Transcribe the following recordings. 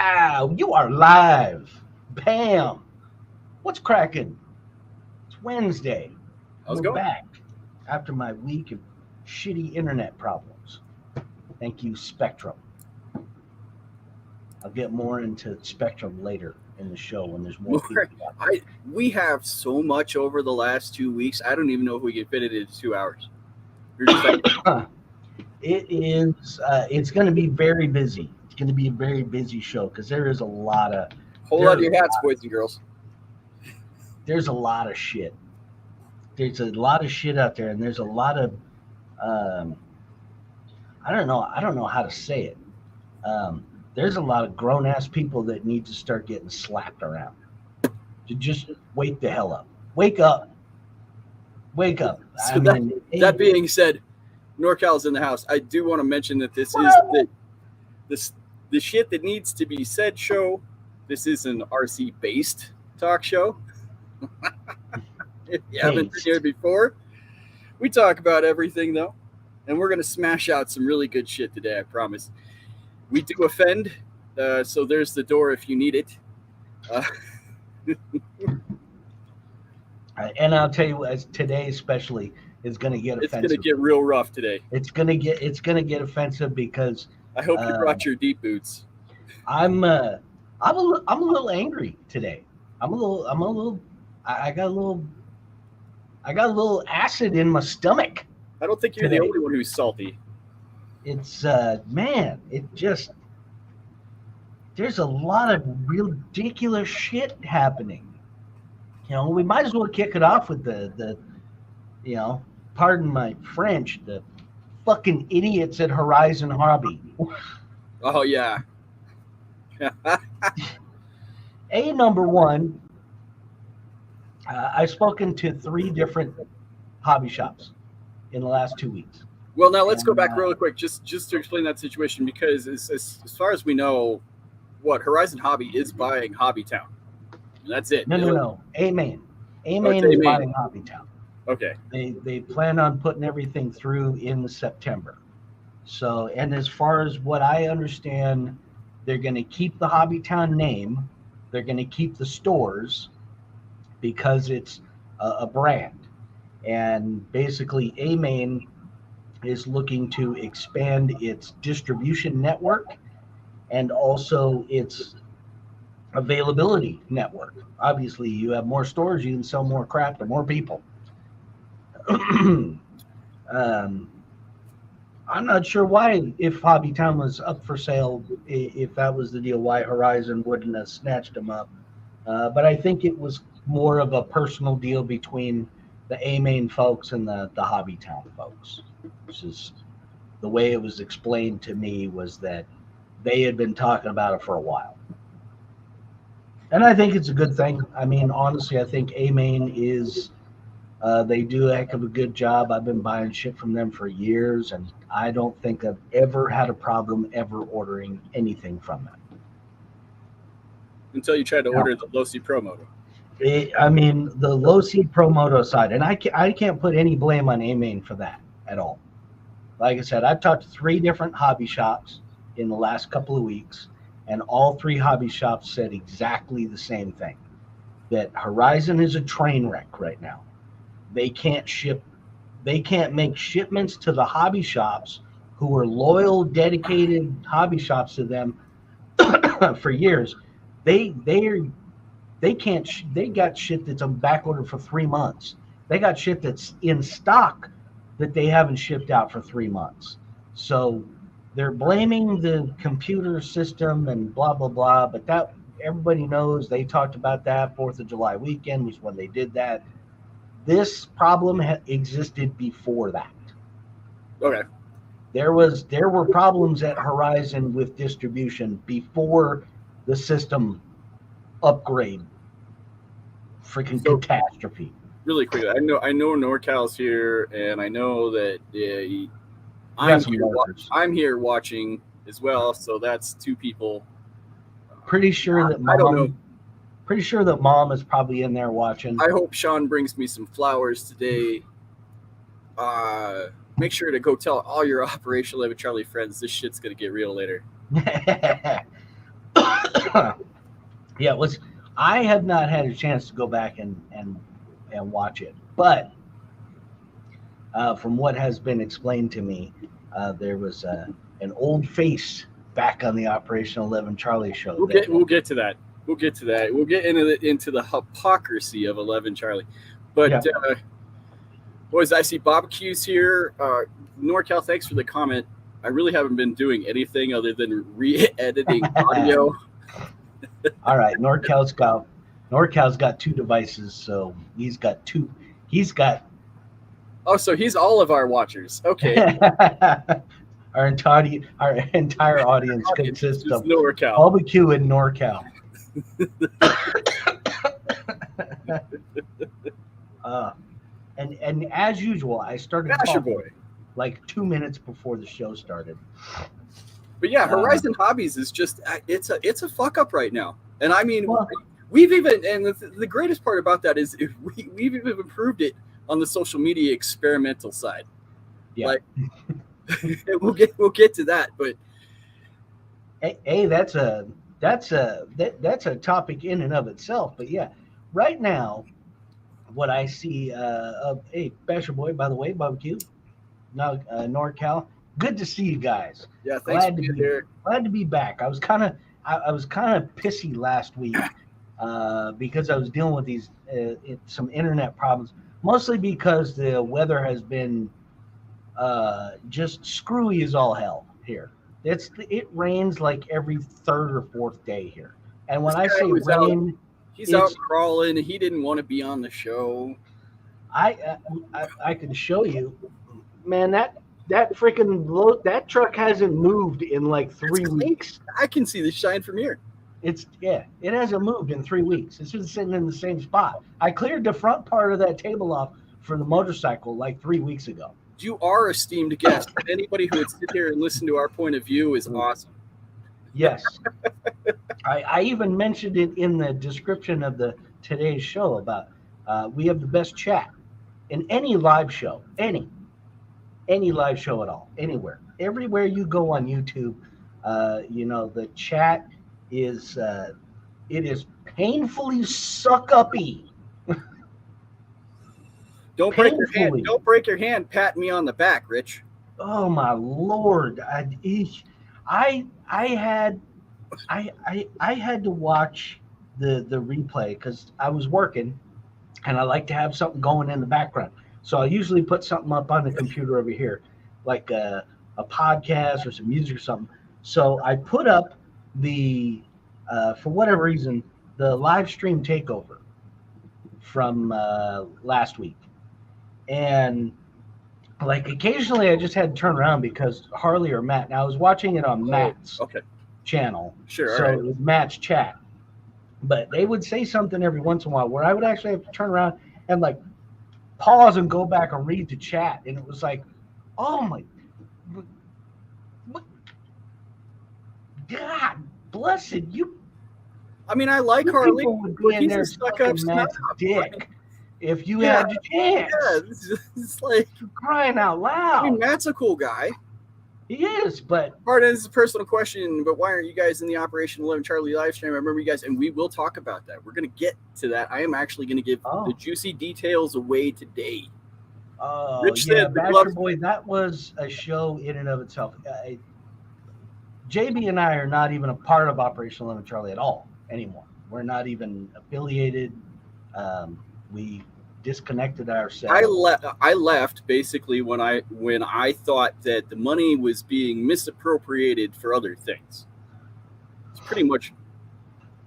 Wow, you are live. Bam. What's cracking? It's Wednesday. How's We're it going? back after my week of shitty internet problems. Thank you, Spectrum. I'll get more into Spectrum later in the show when there's more people More, talking. we have so much over the last 2 weeks. I don't even know if we can fit it into 2 hours. We're just like, It is. It's going to be very busy. It's going to be a very busy show because there is a lot of hold on there's to your hats, boys and girls. there's a lot of shit. There's a lot of shit out there, and there's a lot of um, I don't know. I don't know how to say it. Um, there's a lot of grown ass people that need to start getting slapped around. To just wake the hell up. Wake up. Wake up. I So mean, that being said, NorCal's in the house. I do want to mention that this is this the shit that needs to be said show. This is an RC based talk show. If you haven't been here based. before, we talk about everything though, and we're gonna smash out some really good shit today. I promise. We do offend, so there's the door if you need it. Uh, And I'll tell you, as today especially is going to get it's gonna offensive. get real rough today. It's gonna get offensive because I hope you uh, brought your deep boots. I'm I'm a little angry today. I'm a little I got a little I got a little acid in my stomach I don't think you're the today. only one who's salty. It's man, it just there's a lot of ridiculous shit happening. We might as well kick it off with the you know, pardon my French, the fucking idiots at Horizon Hobby. Oh yeah, A number one, I've spoken to three different hobby shops in the last 2 weeks, well, now let's go and back really quick, just to explain that situation, because as far as we know, what Horizon Hobby is buying Hobbytown, and that's it. no, Oh, it's A-Main is A-Main. buying Hobby Town. Okay, They plan on putting everything through in September. So, and as far as what I understand, they're going to keep the Hobby Town name. They're going to keep the stores because it's a brand. And basically, A-Main is looking to expand its distribution network and also its availability network. Obviously, you have more stores, you can sell more crap to more people. um, I'm not sure why, if Hobbytown was up for sale, if that was the deal, why Horizon wouldn't have snatched them up. But I think it was more of a personal deal between the A-Main folks and the Hobbytown folks. Which is the way it was explained to me was that they had been talking about it for a while. And I think it's a good thing. I mean, honestly, I think A-Main is they do a heck of a good job. I've been buying shit from them for years, and I don't think I've ever had a problem ever ordering anything from them. until you try to Now, order the Losi Pro Moto. I mean, the low seed pro moto side, and I can't put any blame on A-Main for that at all. Like I said, I've talked to three different hobby shops in the last couple of weeks, and all three hobby shops said exactly the same thing, that Horizon is a train wreck right now. They can't ship they can't make shipments to the hobby shops who are loyal, dedicated hobby shops to them for years. They can't. They got shit that's on back order for 3 months. They got shit that's in stock that they haven't shipped out for 3 months. So they're blaming the computer system and blah blah blah. But that everybody knows they talked about that Fourth of July weekend was when they did that. This problem existed before that. Okay, There were problems at Horizon with distribution before the system upgrade freaking so catastrophe. really quickly, I know NorCal's here, and I know that We got I'm some here. lurkers. I'm here watching as well, so that's two people. Pretty sure that I don't know. mom is probably in there watching. I hope Sean brings me some flowers today. Make sure to go tell all your Operation Live Charlie friends this shit's gonna get real later. Yeah, it was. I have not had a chance to go back and watch it, but from what has been explained to me, there was an old face back on the Operation 11 Charlie show. We'll get to that. We'll get to that. We'll get into the hypocrisy of 11 Charlie. But Yeah. boys, I see barbecues here. NorCal, thanks for the comment. I really haven't been doing anything other than re-editing audio. All right, NorCal's got two devices, so he's got two. He's got Oh, so he's all of our watchers. Okay. our entire audience consists of NorCal. barbecue in NorCal. And as usual, I started Basher talking boy. like 2 minutes before the show started. But yeah, Horizon Hobbies is just it's a fuck up right now. And I mean, Well, we've even, and the greatest part about that is we've even improved it on the social media experimental side. Yeah. Like, we'll get to that, but hey, that's a topic in and of itself. But yeah, right now, what I see of Basher Boy, by the way, barbecue, now NorCal. Good to see you guys. yeah, thanks for being here. Glad to be back. I was kind of pissy last week because I was dealing with these some internet problems, mostly because the weather has been just screwy as all hell here. It rains like every third or fourth day here, and when I say rain, he's out crawling. He didn't want to be on the show. I can show you, man. That freaking that truck hasn't moved in like 3 weeks. I can see the shine from here. It hasn't moved in 3 weeks. It's just sitting in the same spot. I cleared the front part of that table off for the motorcycle like 3 weeks ago. You are a esteemed guest. Anybody who would sit here and listen to our point of view is awesome. Yes. I even mentioned it in the description of today's show about we have the best chat in any live show, any live show at all, anywhere. Everywhere you go on YouTube, the chat is it is painfully suck-uppy. Don't break your hand. Don't break your hand patting me on the back, Rich. Oh my Lord. I had to watch the replay because I was working and I like to have something going in the background. So I usually put something up on the computer over here, like a podcast or some music or something. So I put up for whatever reason, the live stream takeover from last week. And like occasionally I just had to turn around because Harley or Matt, now I was watching it on Matt's channel. Sure. So it was Matt's chat. But they would say something every once in a while where I would actually have to turn around and like pause and go back and read the chat. And it was like, oh my God, blessed you. I mean, I like Harley. Would go in there stuck up Matt's dick if you had the chance. Yeah, it's like crying out loud. I mean, Matt's a cool guy. He is, but Pardon, this is a personal question, but why aren't you guys in the Operation 11 Charlie live stream? I remember you guys, and we will talk about that. We're going to get to that. I am actually going to give the juicy details away today. Rich said, Basher Boy, that was a show in and of itself. JB and I are not even a part of Operation 11 Charlie at all anymore. We're not even affiliated. We disconnected ourselves. I left basically when I thought that the money was being misappropriated for other things. It's pretty much.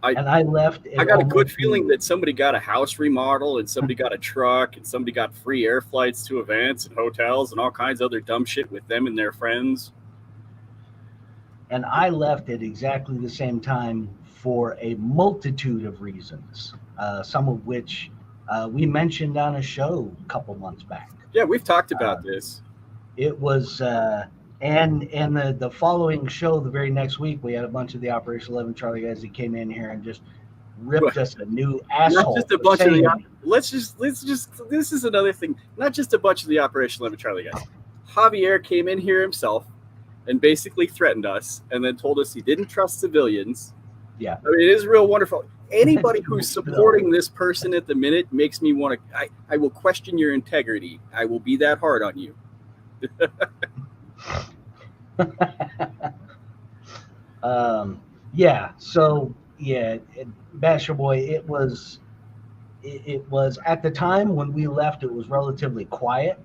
I left. I got a good feeling that somebody got a house remodel and somebody got a truck and somebody got free air flights to events and hotels and all kinds of other dumb shit with them and their friends. And I left at exactly the same time for a multitude of reasons, some of which we mentioned on a show a couple months back. Yeah, we've talked about this. It was, and the following show, the very next week, we had a bunch of the Operation 11 Charlie guys that came in here and just ripped us a new asshole. Not just a bunch of the. Let's just. This is another thing. Not just a bunch of the Operation 11 Charlie guys. Javier came in here himself and basically threatened us, and then told us he didn't trust civilians, Yeah. I mean, it is real wonderful. Anybody who's supporting this person at the minute makes me want to. I will question your integrity. I will be that hard on you. Yeah. So yeah, Basher Boy. It was at the time when we left. It was relatively quiet,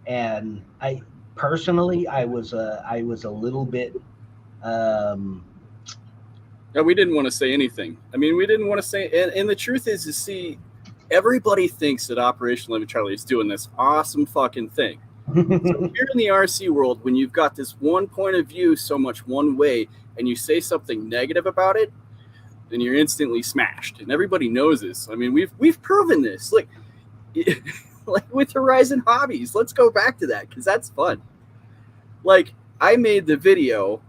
and I personally I was a little bit. Um, No, we didn't want to say anything. I mean, we didn't want to say. And the truth is, see, everybody thinks that Operation Living Charlie is doing this awesome fucking thing. So here in the RC world, when you've got this one point of view so much one way, and you say something negative about it, then you're instantly smashed. And everybody knows this. I mean, we've proven this. Like with Horizon Hobbies. Let's go back to that because that's fun. Like I made the video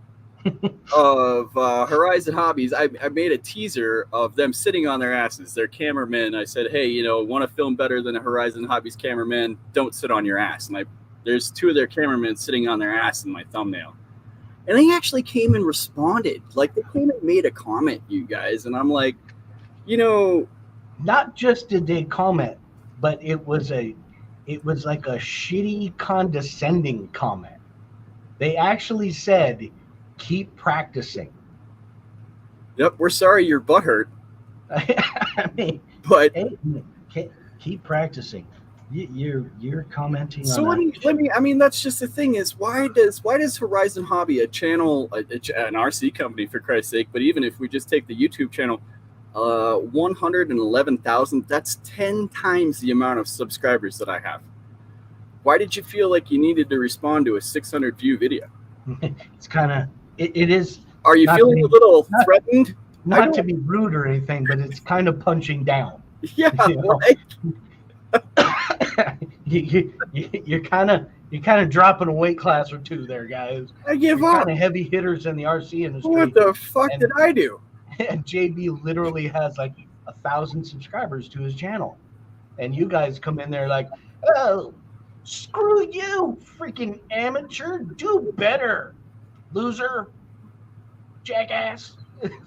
of Horizon Hobbies. I made a teaser of them sitting on their asses. Their cameramen. I said, hey, want to film better than a Horizon Hobbies cameraman? Don't sit on your ass. And there's two of their cameramen sitting on their ass in my thumbnail. And they actually came and responded. Like they came and made a comment, you guys. And I'm like, not just did they comment, but it was like a shitty, condescending comment. They actually said, keep practicing. Yep, we're sorry your butt hurt. I mean, but hey, keep practicing. You're commenting so on let me I mean that's just the thing is why does Horizon Hobby, a channel, an RC company for Christ's sake, but even if we just take the YouTube channel, 111,000, that's 10 times the amount of subscribers that I have. Why did you feel like you needed to respond to a 600 view video? It's kind of it is. Are you feeling a little threatened? Not to be rude or anything, but it's kind of punching down. Yeah, right. You're kind of dropping a weight class or two there, guys. I give You're up. Kind of heavy hitters in the RC industry. What the fuck did I do? And JB literally has like 1,000 subscribers to his channel, and you guys come in there like, oh, screw you, freaking amateur, do better, loser, jackass.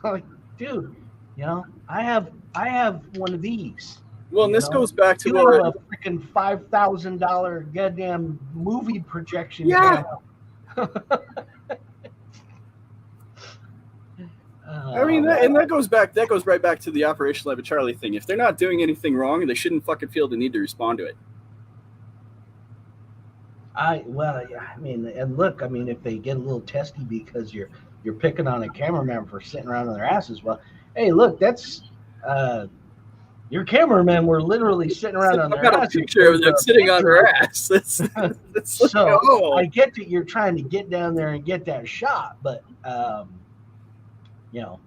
Like, dude, I have one of these. Well, and this goes back to you have a freaking $5,000 goddamn movie projection. Yeah. I mean, that goes right back to the Operation Living Charlie thing. If they're not doing anything wrong, they shouldn't fucking feel the need to respond to it. And look, if they get a little testy because you're picking on a cameraman for sitting around on their asses, well, hey, look, that's your cameramen were literally sitting around on their asses. I've got a picture of them sitting on their ass. So I get that you're trying to get down there and get that shot, but you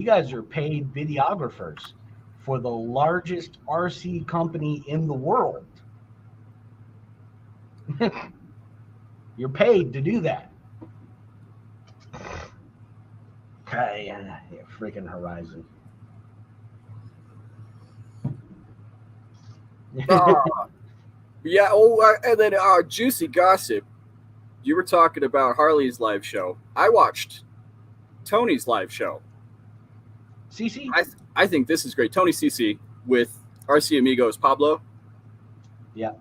guys are paid videographers for the largest RC company in the world. You're paid to do that. Okay, freaking Horizon. Yeah. Oh, and then juicy gossip. You were talking about Harley's live show. I watched Tony's live show. CC? I think this is great. Tony CC with RC Amigos Pablo. Yeah.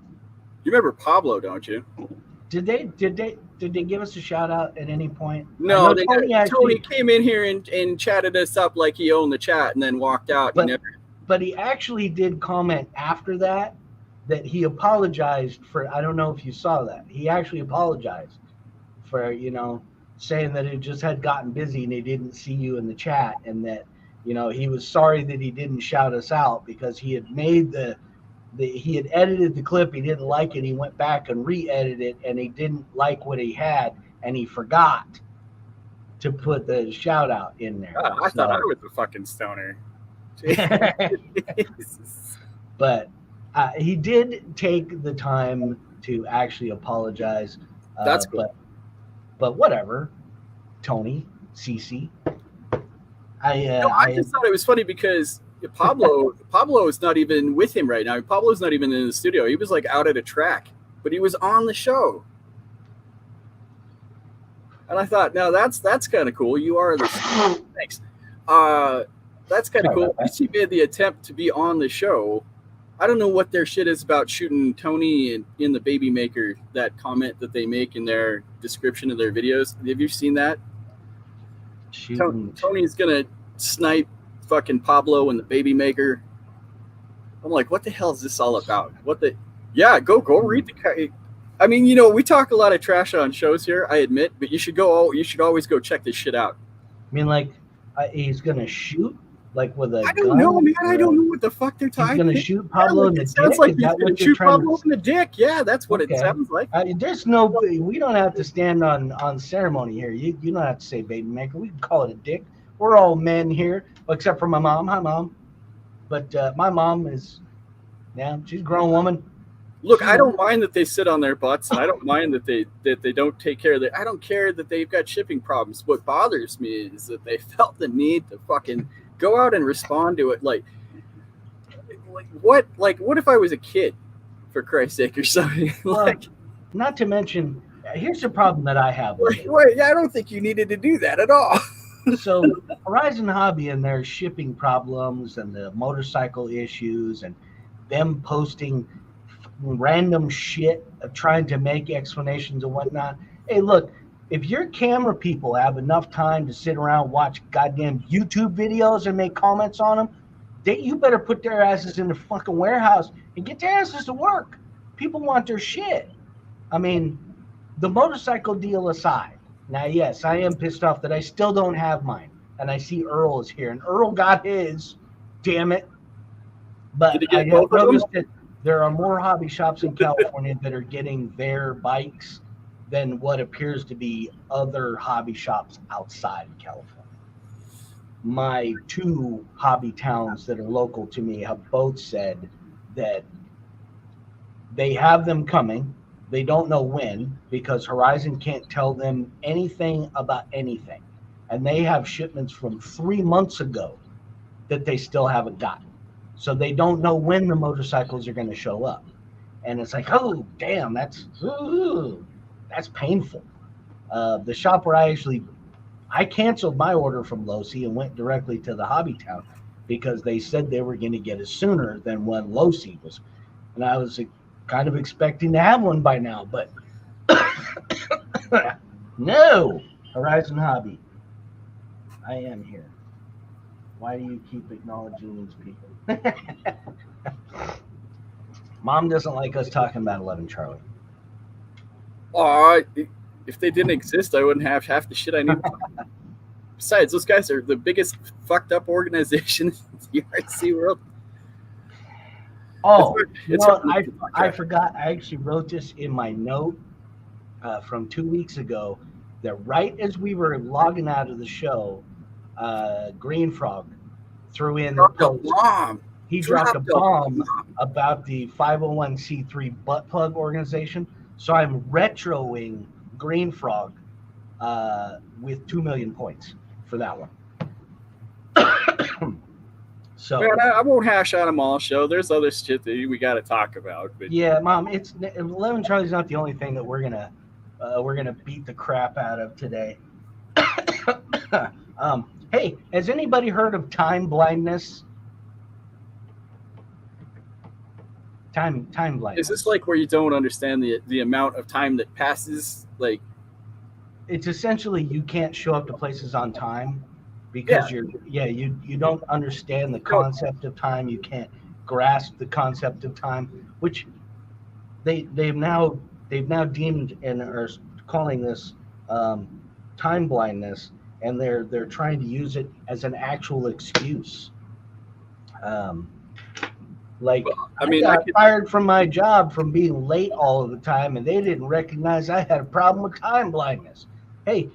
You remember Pablo, don't you? Did they give us a shout out at any point? No, Tony came in here and chatted us up like he owned the chat and then walked out. But he actually did comment after that he apologized for, I don't know if you saw that. He actually apologized for, saying that it just had gotten busy and he didn't see you in the chat, and that, he was sorry that he didn't shout us out because he had made he had edited the clip, he didn't like it, he went back and re-edited it, and he didn't like what he had, and he forgot to put the shout out in there. I thought I was a fucking stoner. But he did take the time to actually apologize. That's cool. But whatever, Tony, CC. I just thought it was funny because Pablo is not even with him right now. Pablo's not even in the studio. He was like out at a track, but he was on the show. And I thought, now that's kind of cool. You are the thanks. That's kind of cool. At least he made the attempt to be on the show. I don't know what their shit is about shooting Tony in the Baby Maker, that comment that they make in their description of their videos. Have you seen that? Tony's going to snipe fucking Pablo in the Baby Maker. I'm like, what the hell is this all about? Go read the. I mean, we talk a lot of trash on shows here, I admit, but you should always go check this shit out. I mean, like, he's gonna shoot like with a. I don't know, man. I don't know what the fuck they're talking. He's gonna shoot Pablo in the dick. Sounds like he's gonna shoot Pablo in the dick. Yeah, that's what it sounds like. There's no. We don't have to stand on ceremony here. You don't have to say Baby Maker. We can call it a dick. We're all men here, except for my mom. Hi, Mom. But my mom is, she's a grown woman. Look, I don't mind that they sit on their butts, and I don't mind that they don't take care of it. I don't care that they've got shipping problems. What bothers me is that they felt the need to fucking go out and respond to it. Like what if I was a kid, for Christ's sake, or something? Not to mention, here's the problem that I have. I don't think you needed to do that at all. So Horizon Hobby and their shipping problems and the motorcycle issues and them posting random shit of trying to make explanations and whatnot. Hey, look, if your camera people have enough time to sit around, watch goddamn YouTube videos and make comments on them, you better put their asses in the fucking warehouse and get their asses to work. People want their shit. I mean, the motorcycle deal aside, now, yes, I am pissed off that I still don't have mine. And I see Earl is here. And Earl got his. Damn it. But I have noticed that there are more hobby shops in California that are getting their bikes than what appears to be other hobby shops outside of California. My 2 hobby towns that are local to me have both said that they have them coming. They don't know when, because Horizon can't tell them anything about anything. And they have shipments from 3 months ago that they still haven't gotten. So they don't know when the motorcycles are going to show up. And it's like, oh, damn, that's painful. The shop where I canceled my order from Losi and went directly to the hobby town because they said they were going to get it sooner than when Losi was. And I was kind of expecting to have one by now, but no. Horizon Hobby, I am here. Why do you keep acknowledging these people? Mom doesn't like us talking about 11 Charlie. If they didn't exist, I wouldn't have half the shit I need. Besides, those guys are the biggest fucked up organization in the RC world. Oh, I forgot. I actually wrote this in my note from 2 weeks ago that right as we were logging out of the show, Green Frog threw in the post. He dropped a bomb about the 501c3 butt plug organization. So I'm retroing Green Frog with 2 million points for that one. So man, I won't hash out them all. Show there's other shit that we got to talk about. But yeah, Mom, 11 Charlie's not the only thing that we're gonna beat the crap out of today. Hey, has anybody heard of time blindness? Time blindness. Is this like where you don't understand the amount of time that passes? Like, it's essentially you can't show up to places on time because you don't understand the concept of time. You can't grasp the concept of time, which they've now deemed and are calling this time blindness, and they're trying to use it as an actual excuse. I got fired from my job from being late all of the time, and they didn't recognize I had a problem with time blindness. Hey,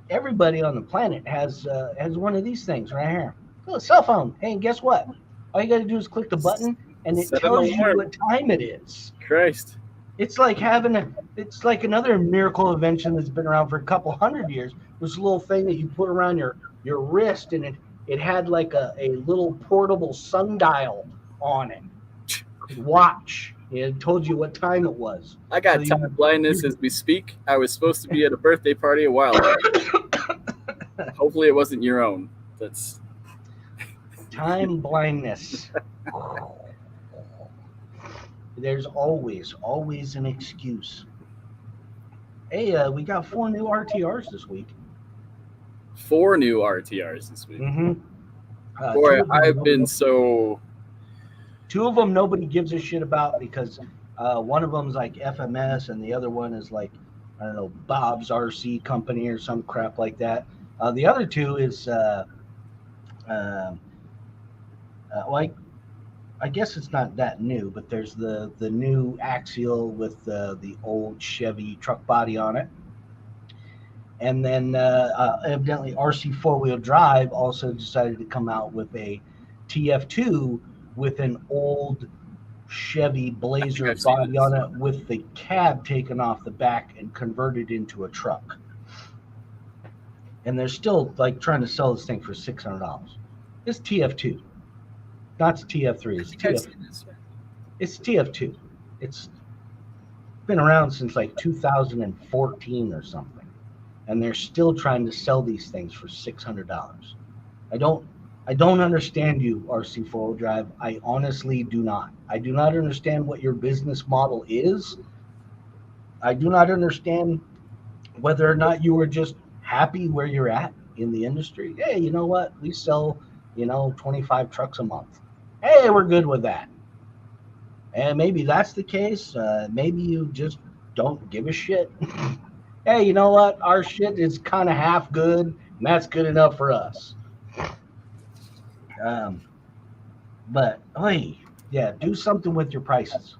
everybody on the planet has one of these things right here. Oh, a cell phone. Hey, guess what? All you got to do is click the button, and it tells you what time it is. Christ. It's like another miracle invention that's been around for a couple hundred years. This little thing that you put around your wrist, and it had like a little portable sundial on it. Watch. It told you what time it was. I got time blindness as we speak. I was supposed to be at a birthday party a while ago. Hopefully it wasn't your own. That's time blindness. There's always an excuse. Hey, we got 4 new RTRs this week. 4 new RTRs this week. Mm-hmm. Boy, I've been so. 2 of them nobody gives a shit about because one of them's like FMS and the other one is like, I don't know, Bob's RC Company or some crap like that. The other 2 is, like, I guess it's not that new, but there's the new Axial with the old Chevy truck body on it. And then evidently RC 4-wheel drive also decided to come out with a TF2 with an old Chevy Blazer body on it with the cab taken off the back and converted into a truck. And they're still like trying to sell this thing for $600. It's TF2. Not TF3. It's TF2. It's TF2. It's been around since like 2014 or something. And they're still trying to sell these things for $600. I don't understand you, RC 4-wheel drive. I honestly do not. I do not understand what your business model is. I do not understand whether or not you are just happy where you're at in the industry. Hey, you know what? We sell, 25 trucks a month. Hey, we're good with that. And maybe that's the case. Maybe you just don't give a shit. Hey, you know what? Our shit is kind of half good, and that's good enough for us. But hey, yeah, do something with your prices.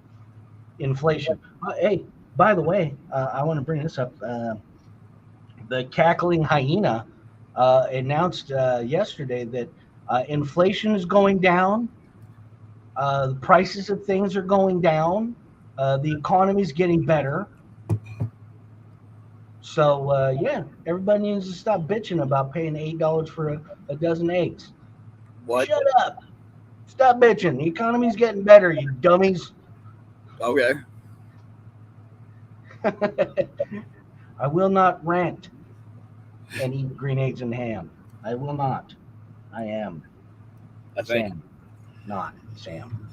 Inflation. Hey, by the way, I want to bring this up. The cackling hyena announced yesterday that inflation is going down. The prices of things are going down. The economy is getting better. So, yeah, everybody needs to stop bitching about paying $8 for a dozen eggs. What? Shut up. Stop bitching. The economy's getting better, you dummies. Okay. I will not rant and eat green eggs and ham. I will not. I am Sam, not Sam.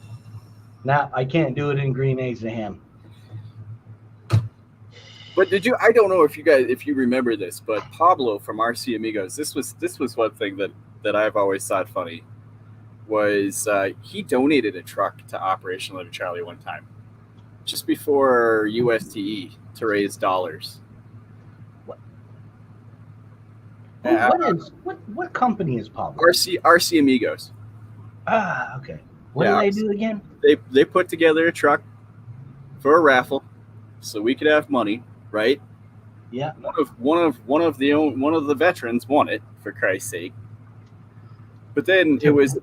Now, I can't do it in green eggs and ham. But I don't know if you remember this, but Pablo from RC Amigos, this was one thing that I've always thought funny, was he donated a truck to Operation 11 Charlie one time, just before USTE, to raise dollars. What? What company is Pablo? RC Amigos. Ah, okay. What do they do again? They put together a truck for a raffle, so we could have money. Right? Yeah. One of the veterans won it, for Christ's sake. But then it was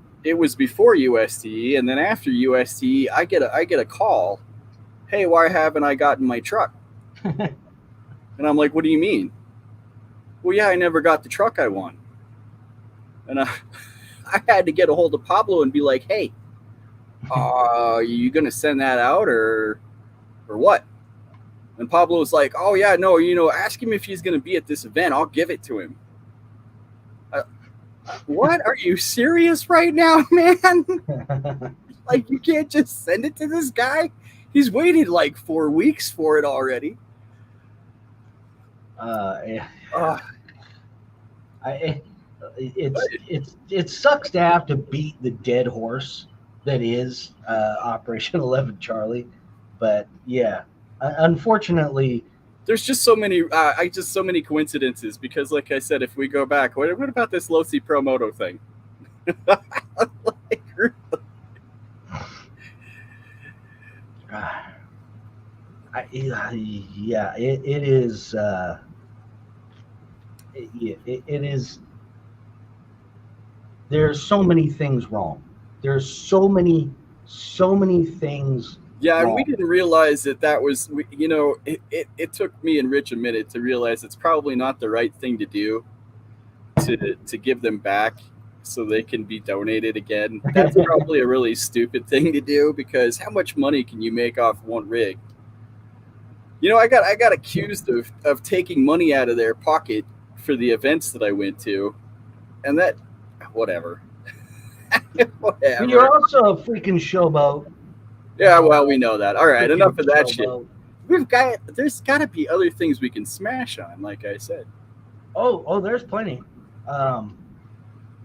before USTE, and then after USTE, I get a call. Hey, why haven't I gotten my truck? And I'm like, what do you mean? Well, yeah, I never got the truck I won. And I had to get a hold of Pablo and be like, hey, are you gonna send that out or what? And Pablo was like, oh, yeah, no, ask him if he's going to be at this event. I'll give it to him. What? Are you serious right now, man? Like, you can't just send it to this guy? He's waited like 4 weeks for it already. Yeah. It sucks to have to beat the dead horse that is Operation 11 Charlie. But, yeah. Unfortunately, there's just so many coincidences because, like I said, if we go back, what about this Losi Pro Moto thing? Yeah, it is. It is. There's so many things wrong. There's so many things. Yeah, and we didn't realize that was, it took me and Rich a minute to realize it's probably not the right thing to do to give them back so they can be donated again. That's probably a really stupid thing to do because how much money can you make off one rig? I got accused of taking money out of their pocket for the events that I went to, and that whatever. But Whatever. you're also a freaking showboat. Yeah, well, we know that. All right, Freaking enough of that showboat. shit. There's got to be other things we can smash on, like I said. Oh, there's plenty. Yeah,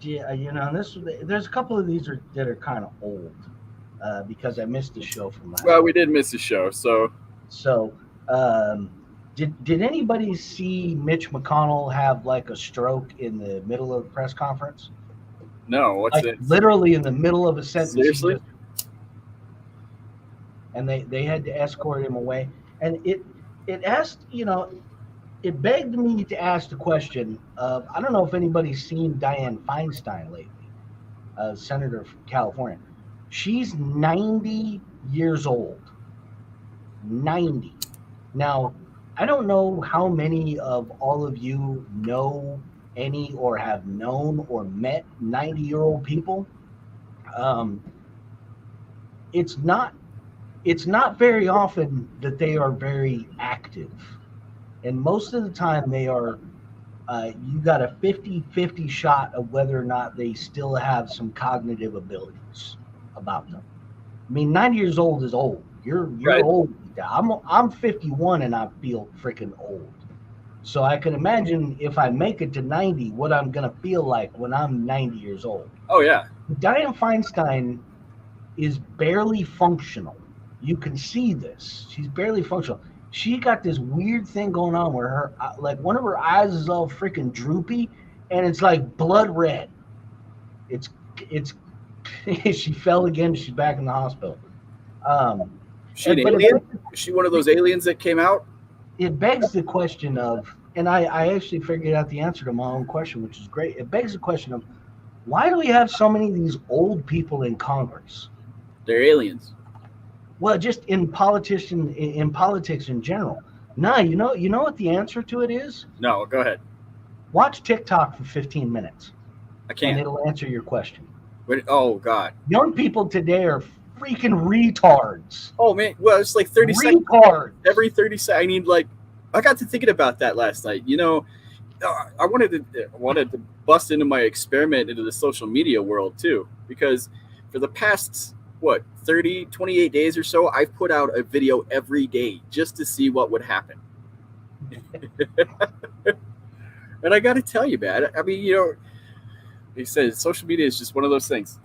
there's a couple of these that are kind of old because I missed the show from last. Well, we did miss the show, so. So, did anybody see Mitch McConnell have like a stroke in the middle of the press conference? No, what's like it? Literally in the middle of a sentence. Seriously? And they had to escort him away. And it asked, it begged me to ask the question of, I don't know if anybody's seen Dianne Feinstein lately, senator from California. She's 90 years old. 90. Now, I don't know how many of all of you know any or have known or met 90-year-old people. It's not very often that they are very active. And most of the time they are, you got a 50-50 shot of whether or not they still have some cognitive abilities about them. I mean, 90 years old is old. You're Right. old. I'm 51 and I feel freaking old. So I can imagine if I make it to 90, what I'm going to feel like when I'm 90 years old. Oh, yeah. Dianne Feinstein is barely functional. You can see this. She's barely functional. She got this weird thing going on where her, like one of her eyes is all freaking droopy and it's like blood red. It's she fell again. She's back in the hospital. She an alien? Is she one of those aliens that came out? It begs the question of, and I actually figured out the answer to my own question, which is great. It begs the question of, why do we have so many of these old people in Congress? They're aliens. Well, just in politics in general. Nah, you know what the answer to it is? No, go ahead. Watch TikTok for 15 minutes. I can't. And it'll answer your question. Oh, God. Young people today are freaking retards. Oh, man. Well, it's like 30 seconds. Retards. Every 30 seconds. I got to thinking about that last night. I wanted to bust into my experiment into the social media world, too. Because for the past, 28 days or so, I've put out a video every day just to see what would happen. And I got to tell you, man, I mean, he says social media is just one of those things.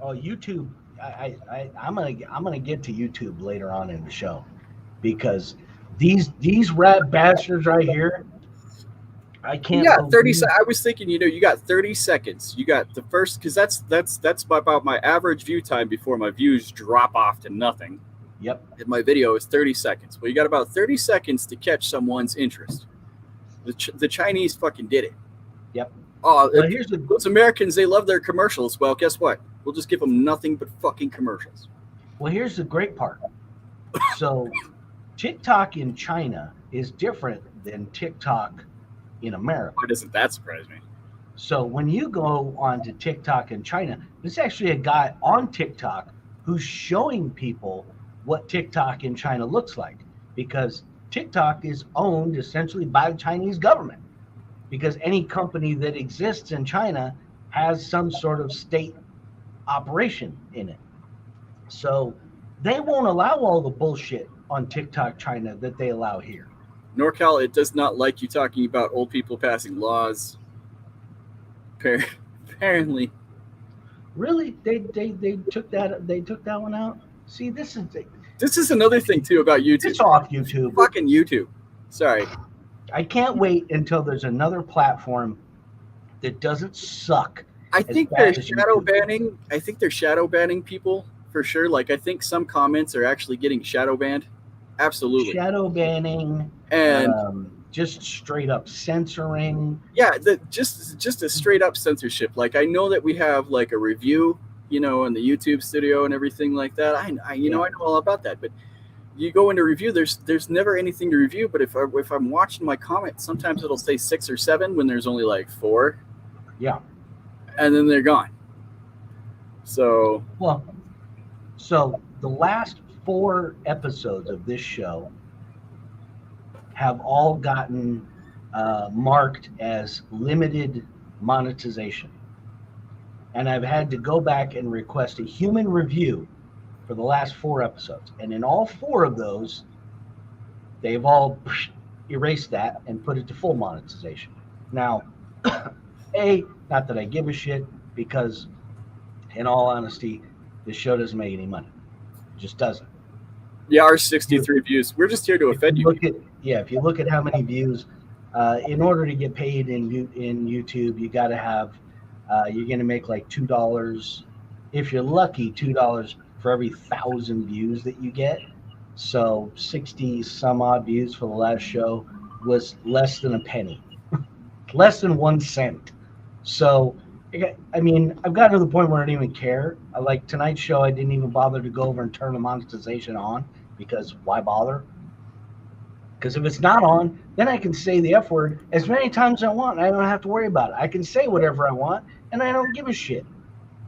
Oh, YouTube. I'm gonna get to YouTube later on in the show, because these rat bastards right here, I can't. Yeah, 30. I was thinking, you got 30 seconds. You got the first, because that's about my average view time before my views drop off to nothing. Yep. And my video is 30 seconds. Well, you got about 30 seconds to catch someone's interest. The Chinese fucking did it. Yep. Oh, well, those Americans, they love their commercials. Well, guess what? We'll just give them nothing but fucking commercials. Well, here's the great part. So TikTok in China is different than TikTok in America. Why doesn't that surprise me? So when you go onto TikTok in China, there's actually a guy on TikTok who's showing people what TikTok in China looks like, because TikTok is owned essentially by the Chinese government, because any company that exists in China has some sort of state operation in it. So they won't allow all the bullshit on TikTok China that they allow here. NorCal, it does not like you talking about old people passing laws. Apparently. Really? They took that one out? See, this is another thing too about YouTube. It's off YouTube. Fucking YouTube. Sorry. I can't wait until there's another platform that doesn't suck. I think they're shadow banning. I think they're shadow banning people for sure. Like, I think some comments are actually getting shadow banned. Absolutely. Shadow banning and just straight up censoring. Yeah, just a straight up censorship. Like, I know that we have like a review, in the YouTube studio and everything like that. I know all about that, but you go into review, there's never anything to review. But if I'm watching my comments, sometimes it'll say 6 or 7 when there's only like 4. Yeah. And then they're gone. So the last 4 episodes of this show have all gotten marked as limited monetization. and I've had to go back and request a human review for the last 4 episodes. And in all 4 of those, they've all erased that and put it to full monetization. Now, not that I give a shit, because in all honesty, this show doesn't make any money. It just doesn't. Yeah, our 63 views. We're just here to offend you. If you look at how many views, in order to get paid in YouTube, you got to have, you're going to make like $2, if you're lucky, $2 for every 1,000 views that you get. So 60 some odd views for the last show was less than a penny, less than 1 cent. So, I mean, I've gotten to the point where I don't even care. Like tonight's show, I didn't even bother to go over and turn the monetization on, because why bother? Because if it's not on, then I can say the F word as many times as I want, and I don't have to worry about it. I can say whatever I want, and I don't give a shit,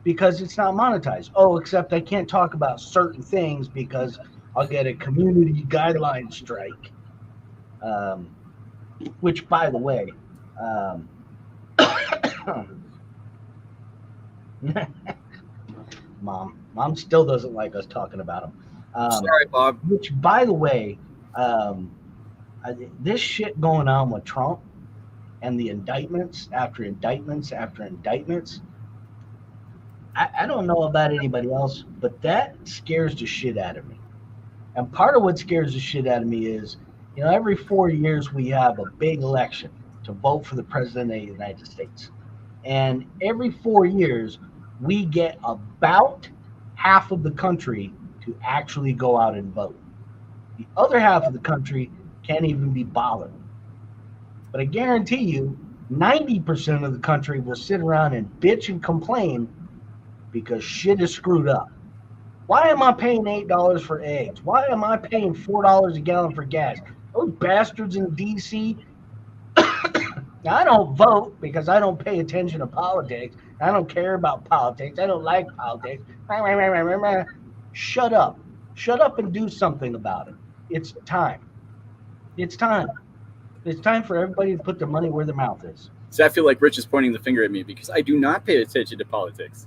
because it's not monetized. Oh, except I can't talk about certain things because I'll get a community guideline strike. Which, by the way, Mom still doesn't like us talking about him. Sorry, Bob. Which, by the way, this shit going on with Trump and the indictments after indictments after indictments, I don't know about anybody else, but that scares the shit out of me. And part of what scares the shit out of me is, every 4 years we have a big election to vote for the president of the United States. And every 4 years, we get about half of the country to actually go out and vote. The other half of the country can't even be bothered. But I guarantee you, 90% of the country will sit around and bitch and complain because shit is screwed up. Why am I paying $8 for eggs? Why am I paying $4 a gallon for gas? Those bastards in D.C. Now, I don't vote because I don't pay attention to politics. I don't care about politics. I don't like politics. Shut up. Shut up and do something about it. It's time. It's time. It's time for everybody to put their money where their mouth is. So I feel like Rich is pointing the finger at me because I do not pay attention to politics.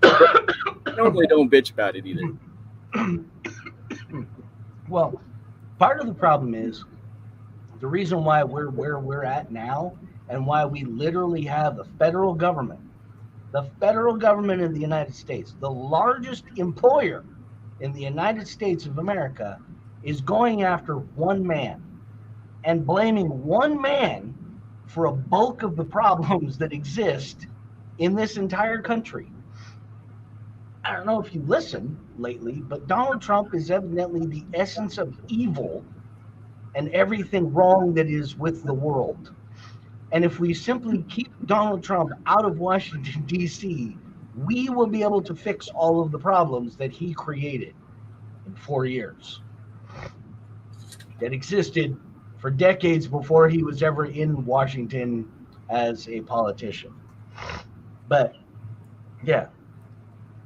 I normally don't bitch about it either. Well, part of the problem is the reason why we're where we're at now, and why we literally have the federal government in the United States, the largest employer in the United States of America, is going after one man and blaming one man for a bulk of the problems that exist in this entire country. I don't know if you listened lately, but Donald Trump is evidently the essence of evil and everything wrong that is with the world. And if we simply keep Donald Trump out of Washington, D.C., we will be able to fix all of the problems that he created in 4 years that existed for decades before he was ever in Washington as a politician. But, yeah,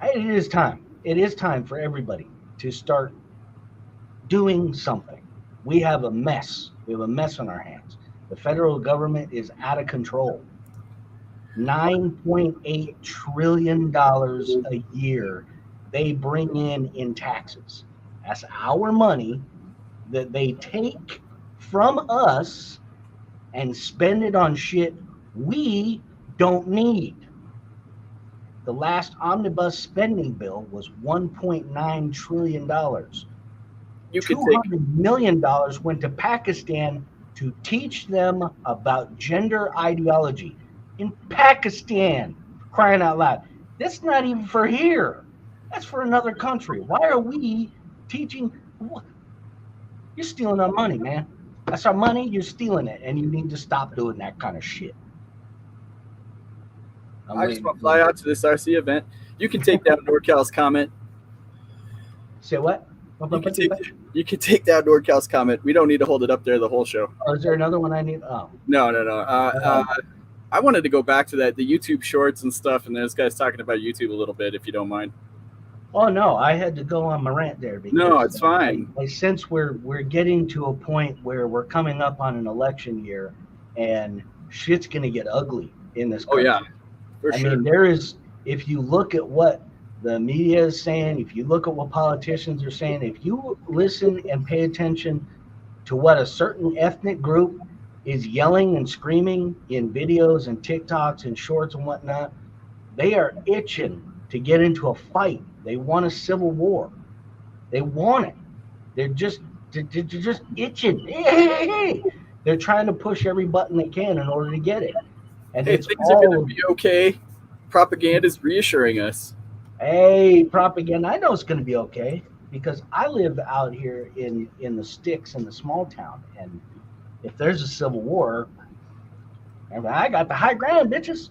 it is time. It is time for everybody to start doing something. We have a mess. We have a mess on our hands. The federal government is out of control. $9.8 trillion a year they bring in taxes. That's our money that they take from us and spend it on shit we don't need. The last omnibus spending bill was $1.9 trillion. $200 million went to Pakistan to teach them about gender ideology. In Pakistan, crying out loud. That's not even for here. That's for another country. Why are we teaching? You're stealing our money, man. That's our money. You're stealing it, and you need to stop doing that kind of shit. I just want to fly out to this RC event. You can take down NorCal's comment. Say what? You can take down NorCal's comment. We don't need to hold it up there the whole show. Oh, is there another one I need? Oh. No. I wanted to go back to the YouTube shorts and stuff, and this guy's talking about YouTube a little bit, if you don't mind. Oh, no, I had to go on my rant there. Because no, it's fine. I sense we're getting to a point where we're coming up on an election year, and shit's going to get ugly in this country. Oh, yeah. For sure. I mean, there is if you look at what the media is saying, if you look at what politicians are saying, if you listen and pay attention to what a certain ethnic group is yelling and screaming in videos and TikToks and shorts and whatnot, they are itching to get into a fight. They want a civil war. They want it. They're just itching. Hey. They're trying to push every button they can in order to get it. And Hey, it's things are going all to be okay. Propaganda is reassuring us. hey, propaganda. I know it's going to be okay because I live out here in the sticks in the small town, and if there's a civil war, I got the high ground, bitches.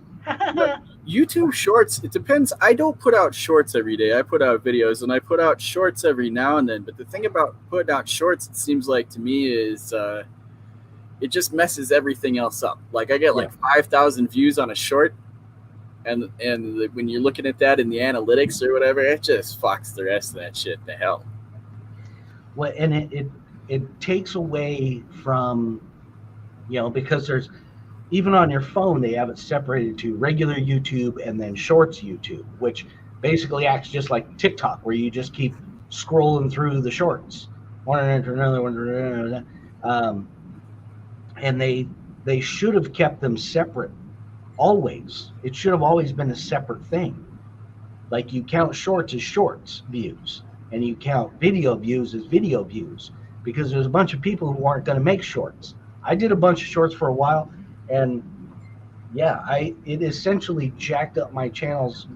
YouTube shorts, it depends. I don't put out shorts every day. I put out videos, and I put out shorts every now and then. But the thing about putting out shorts, it seems like to me, is it just messes everything else up. Like I get like 5,000 views on a short, and when you're looking at that in the analytics or whatever, it just fucks the rest of that shit to hell. Well, and it takes away from, because there's, even on your phone, they have it separated to regular YouTube and then shorts YouTube, which basically acts just like TikTok, where you just keep scrolling through the shorts, one after another, one after another. And they should have kept them separate always. It should have always been a separate thing. Like you count shorts as shorts views, and you count video views as video views, because there's a bunch of people who aren't going to make shorts. I did a bunch of shorts for a while, and it essentially jacked up my channels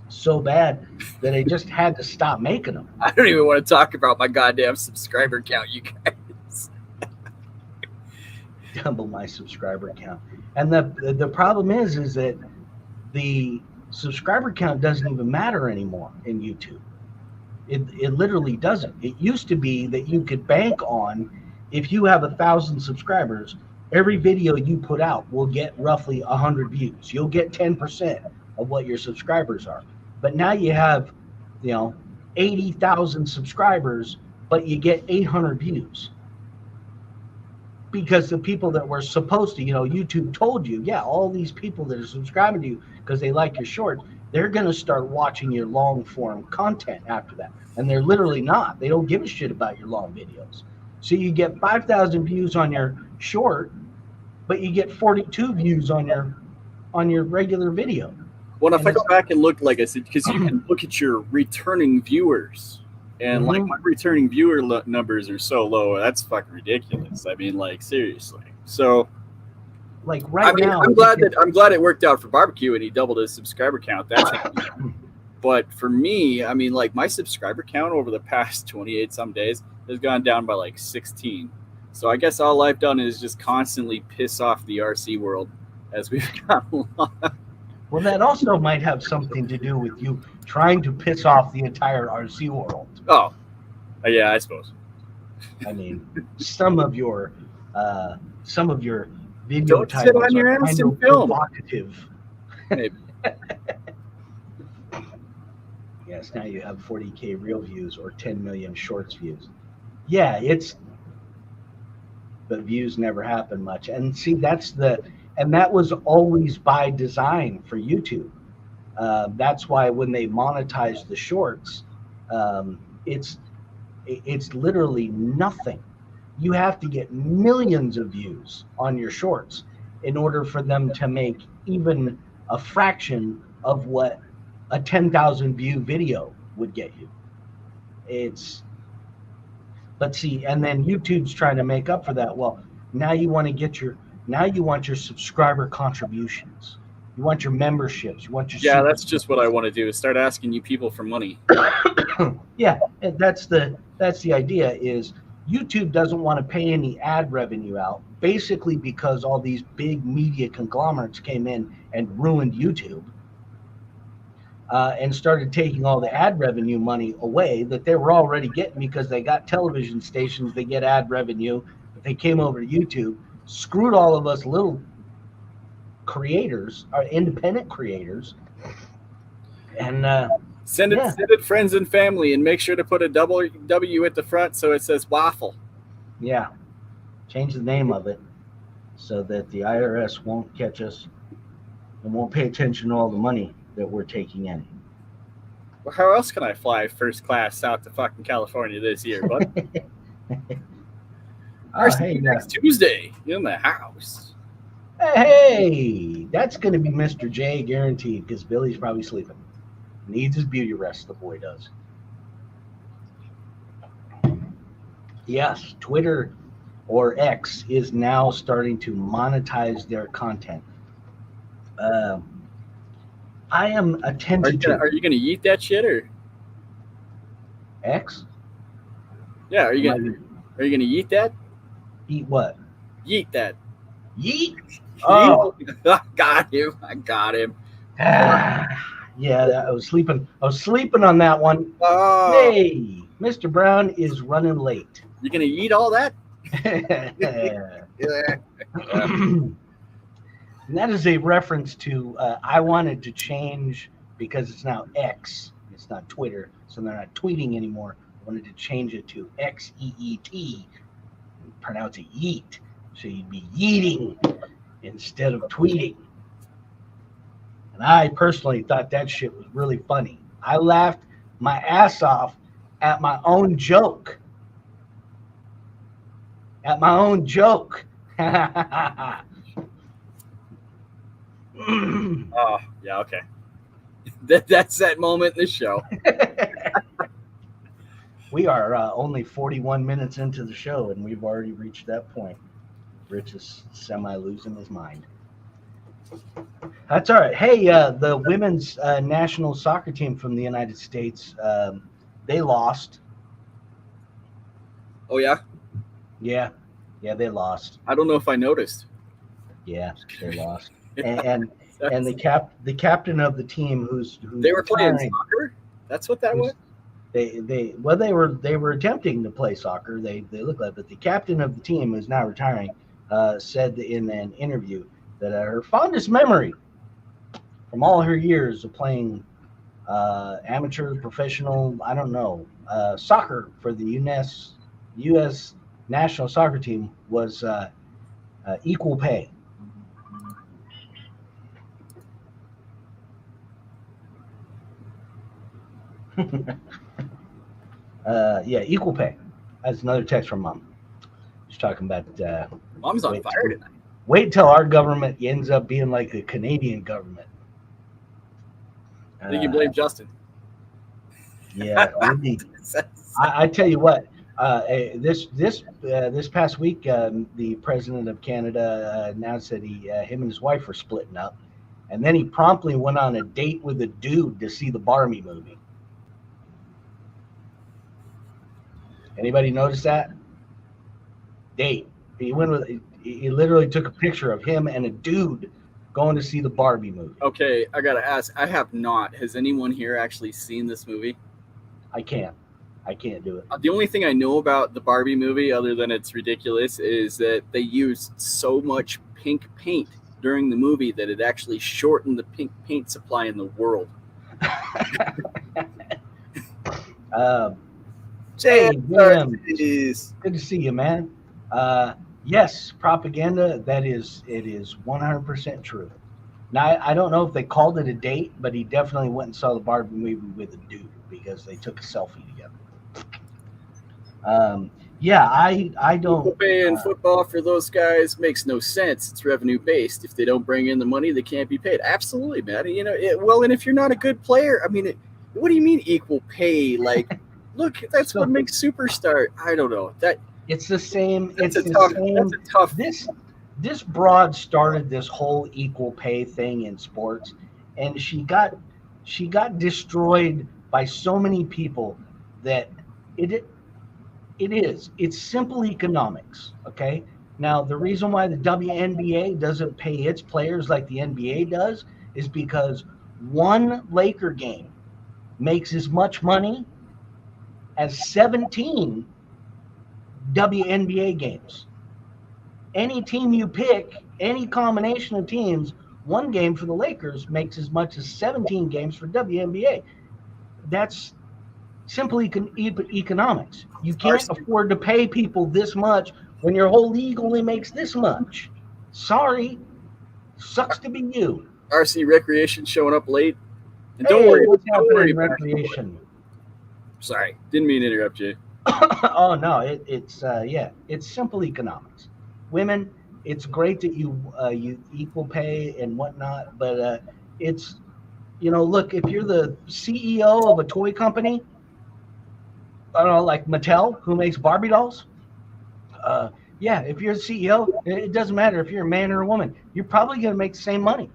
so bad that I just had to stop making them. I don't even want to talk about my goddamn subscriber count, you guys. Double my subscriber count. And the problem is that the subscriber count doesn't even matter anymore in YouTube. It literally doesn't. It used to be that you could bank on, if you have 1,000 subscribers, every video you put out will get roughly 100 views. You'll get 10% of what your subscribers are. But now you have, 80,000 subscribers, but you get 800 views. Because the people that were supposed to, YouTube told you, all these people that are subscribing to you because they like your shorts, they're going to start watching your long form content after that. And they're literally not. They don't give a shit about your long videos. So you get 5,000 views on your short, but you get 42 views on your regular video. Well, if I go back and look, like I said, because you can look at your returning viewers. And like my returning viewer numbers are so low, that's fucking ridiculous. I mean, like seriously. So, like now, I'm glad it worked out for Barbecue and he doubled his subscriber count. That's but for me, I mean, like my subscriber count over the past 28 some days has gone down by like 16. So I guess all I've done is just constantly piss off the RC world as we've gotten along. Well, that also might have something to do with you trying to piss off the entire RC world. Oh, yeah, I suppose. I mean, some of your video Don't titles sit on your are ass kind and of film. provocative. Maybe. Yes, now you have 40K real views or 10 million shorts views. But views never happen much. And see, that was always by design for YouTube. That's why when they monetize the shorts, it's literally nothing. You have to get millions of views on your shorts in order for them to make even a fraction of what a 10,000 view video would get you. But see, and then YouTube's trying to make up for that. Well, now you want your subscriber contributions. You want your memberships. You want your that's just what I want to do, is start asking you people for money. Yeah, that's the idea, is YouTube doesn't want to pay any ad revenue out, basically because all these big media conglomerates came in and ruined YouTube and started taking all the ad revenue money away that they were already getting, because they got television stations, they get ad revenue, but they came over to YouTube, screwed all of us little creators, our independent creators, and send it friends and family, and make sure to put a W at the front so it says waffle. Yeah, change the name of it so that the IRS won't catch us and won't pay attention to all the money that we're taking in. Well, how else can I fly first class out to fucking California this year, bud? Next Tuesday in the house. Hey, that's going to be Mr. J guaranteed because Billy's probably sleeping. Needs his beauty rest, the boy does. Yes, Twitter or X is now starting to monetize their content. I am attentive to. Are you going to eat that shit or X? Yeah, are you going to eat that? Eat what? Yeet that. Yeet? Oh, I got him. Yeah, I was sleeping on that one. Oh. Hey, Mr. Brown is running late. You gonna eat all that? Yeah. And that is a reference to I wanted to change because it's now X. It's not Twitter, so they're not tweeting anymore. I wanted to change it to XEET, pronounce it yeet, so you'd be yeeting instead of tweeting. And I personally thought that shit was really funny. I laughed my ass off at my own joke. Oh, yeah, okay. That's that moment in the show. We are only 41 minutes into the show, and we've already reached that point. Rich is semi-losing his mind. That's all right. Hey, the women's national soccer team from the United States, they lost. Oh, yeah? Yeah, they lost. I don't know if I noticed. Yeah, they lost. And the captain of the team who's they were playing soccer. That's what that was. They were attempting to play soccer. They look like, but the captain of the team who's now retiring said in an interview that her fondest memory from all her years of playing amateur, professional, I don't know, soccer for the U.S. national soccer team was equal pay. Equal pay. That's another text from Mom. She's talking about Mom's on fire tonight. Wait till our government ends up being like the Canadian government. I think you blame Justin. Yeah, I tell you what. This past week, the president of Canada announced that him and his wife were splitting up, and then he promptly went on a date with a dude to see the Barbie movie. Anybody notice that? Date. He literally took a picture of him and a dude going to see the Barbie movie. Okay, I gotta ask. I have not. Has anyone here actually seen this movie? I can't do it. The only thing I know about the Barbie movie, other than it's ridiculous, is that they used so much pink paint during the movie that it actually shortened the pink paint supply in the world. Jay, good to see you, man. Yes, propaganda. It is 100% true. Now, I don't know if they called it a date, but he definitely went and saw the Barbie movie with a dude because they took a selfie together. I don't. Paying football for those guys makes no sense. It's revenue based. If they don't bring in the money, they can't be paid. Absolutely, man. You know, and if you're not a good player, I mean, what do you mean equal pay? Like, look, that's what makes superstar. I don't know that. It's the same. That's a tough. This broad started this whole equal pay thing in sports, and she got destroyed by so many people that it's simple economics. Okay, now the reason why the WNBA doesn't pay its players like the NBA does is because one Laker game makes as much money as 17 WNBA games. Any team you pick, any combination of teams, one game for the Lakers makes as much as 17 games for WNBA. That's simple economics. You can't afford to pay people this much when your whole league only makes this much. Sorry. Sucks to be you. RC Recreation showing up late. And don't worry, what's don't worry happening in about it. recreation? Sorry, didn't mean to interrupt you. Oh no, it's simple economics. Women, it's great that you equal pay and whatnot, but it's look, if you're the CEO of a toy company, I don't know, like Mattel, who makes Barbie dolls. Uh, yeah, if you're the CEO, it doesn't matter if you're a man or a woman. You're probably going to make the same money,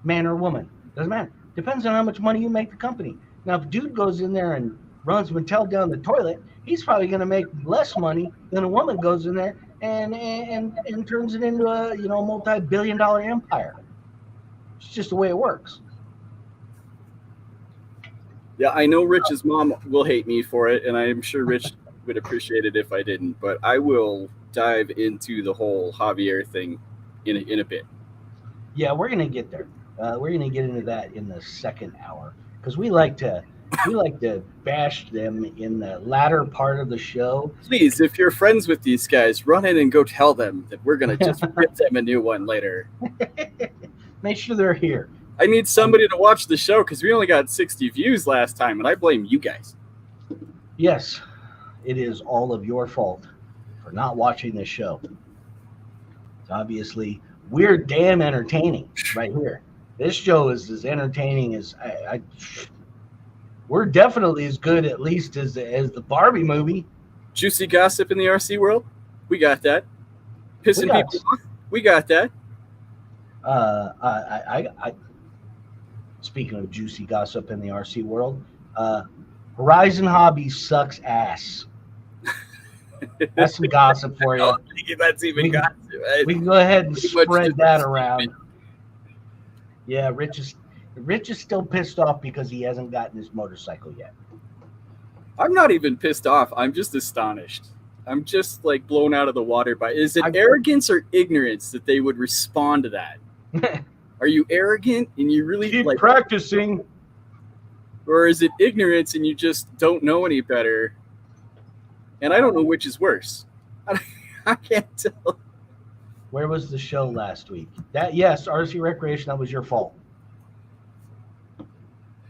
man or woman. Doesn't matter. Depends on how much money you make the company. Now, if a dude goes in there and runs Mattel down the toilet, he's probably going to make less money than a woman goes in there and turns it into a multi-billion-dollar empire. It's just the way it works. Yeah, I know Rich's mom will hate me for it, and I'm sure Rich would appreciate it if I didn't. But I will dive into the whole Javier thing in a bit. Yeah, we're gonna get there. We're gonna get into that in the second hour because we like to bash them in the latter part of the show. Please, if you're friends with these guys, run in and go tell them that we're gonna just rip them a new one later. Make sure they're here. I need somebody to watch the show because we only got 60 views last time, and I blame you guys. Yes, it is all of your fault for not watching this show. It's obviously we're damn entertaining right here. This show is as entertaining as we're definitely as good, at least as the Barbie movie. Juicy gossip in the RC world, we got that. Pissing people off, we got that. I speaking of juicy gossip in the RC world, Horizon Hobbies sucks ass. That's some gossip for you. I don't think that's even gossip. We can go ahead and spread that around. Yeah, Rich is still pissed off because he hasn't gotten his motorcycle yet. I'm not even pissed off. I'm just astonished. I'm just like blown out of the water by. Is it arrogance or ignorance that they would respond to that? Are you arrogant and you really keep practicing? Or is it ignorance and you just don't know any better? And I don't know which is worse. I can't tell. Where was the show last week? Yes, RC Recreation, that was your fault.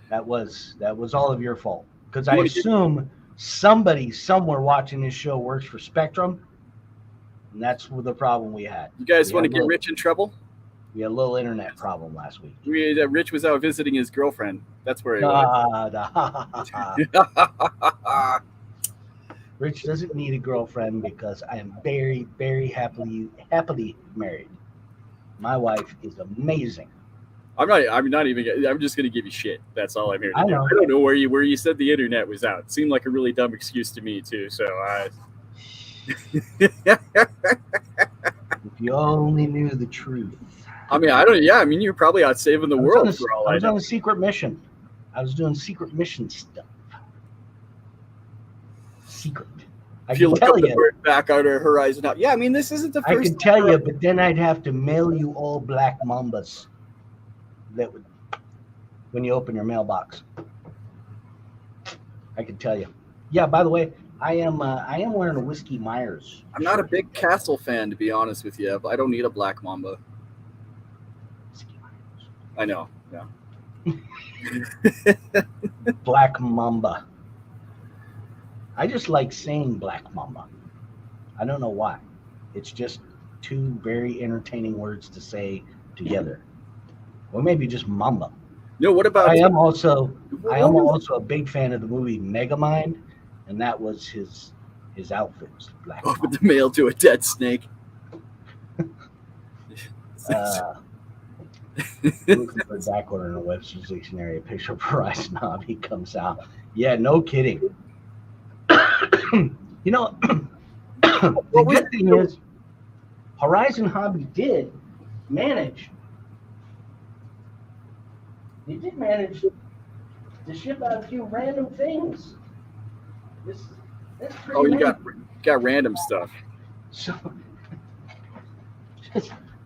That was all of your fault. Because I assume somebody somewhere watching this show works for Spectrum. And that's the problem we had. You guys want to get Rich in trouble? We had a little internet problem last week. Rich was out visiting his girlfriend. That's where he was. Rich doesn't need a girlfriend because I am very, very happily married. My wife is amazing. I'm not even. I'm just gonna give you shit. That's all I'm here to I do. know. I don't know where you said the internet was out. It seemed like a really dumb excuse to me too. So If you only knew the truth. I mean, I don't. Yeah, I mean, you're probably out saving the world for all I know. I was on a secret mission. I was doing secret mission stuff. Secret. If you look up the word back out of Horizon, yeah, I mean, this isn't the first. I could tell you, but then I'd have to mail you all black mambas. That would, when you open your mailbox. I can tell you. Yeah. By the way, I am wearing a Whiskey Myers. I'm not a big Castle fan, to be honest with you. But I don't need a black mamba. I know. Yeah. Black Mamba. I just like saying Black Mamba. I don't know why. It's just two very entertaining words to say together. Or maybe just Mamba. No, what about? I am also a big fan of the movie Megamind, and that was his outfit was Black Mamba. With the mail to a dead snake. Looking for backward in a Webster's Dictionary, a picture of Horizon Hobby comes out. Yeah, no kidding. The good thing is Horizon Hobby did manage. They did manage to ship out a few random things. That's pretty you got random stuff. So,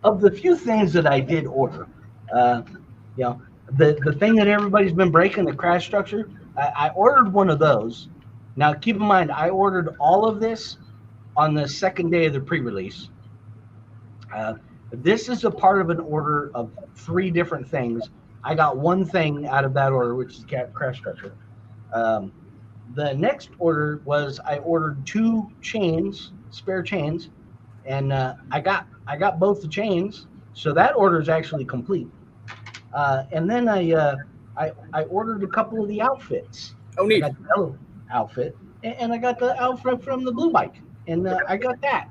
of the few things that I did order, the thing that everybody's been breaking, the crash structure, I ordered one of those. Now, keep in mind, I ordered all of this on the second day of the pre-release. This is a part of an order of 3 different things. I got one thing out of that order, which is crash structure. The next order was I ordered 2 chains, spare chains, and I got both the chains, so that order is actually complete. And then I ordered a couple of the outfits. Oh, I neat. got the yellow outfit, and I got the outfit from the blue bike, and I got that.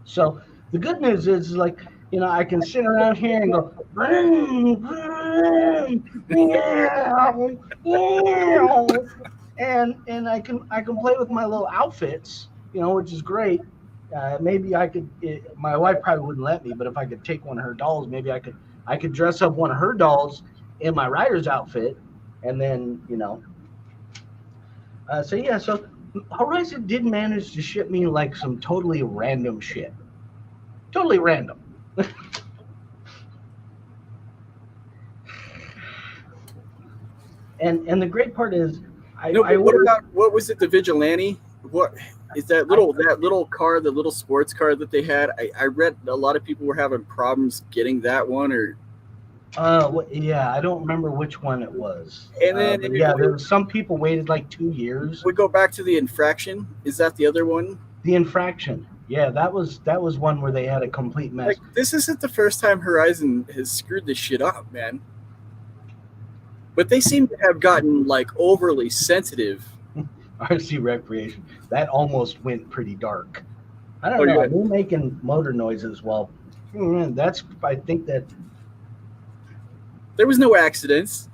So the good news is, like, I can sit around here and go, vroom, vroom, meow, meow, and I can play with my little outfits, which is great. Maybe I could. My wife probably wouldn't let me, but if I could take one of her dolls, maybe I could dress up one of her dolls in my rider's outfit, and then So yeah, so Horizon did manage to ship me like some totally random shit. Totally random. And the great part is, what was it? The Vigilante? What is that little car, the little sports car that they had? I read a lot of people were having problems getting that one, or yeah, I don't remember which one it was. And then there was some people waited like 2 years. We go back to the Infraction. Is that the other one? The Infraction. Yeah, that was one where they had a complete mess. Like, this isn't the first time Horizon has screwed this shit up, man. But they seem to have gotten like overly sensitive. RC Recreation. That almost went pretty dark. I don't know. They're making motor noises. Well, I think that there was no accidents.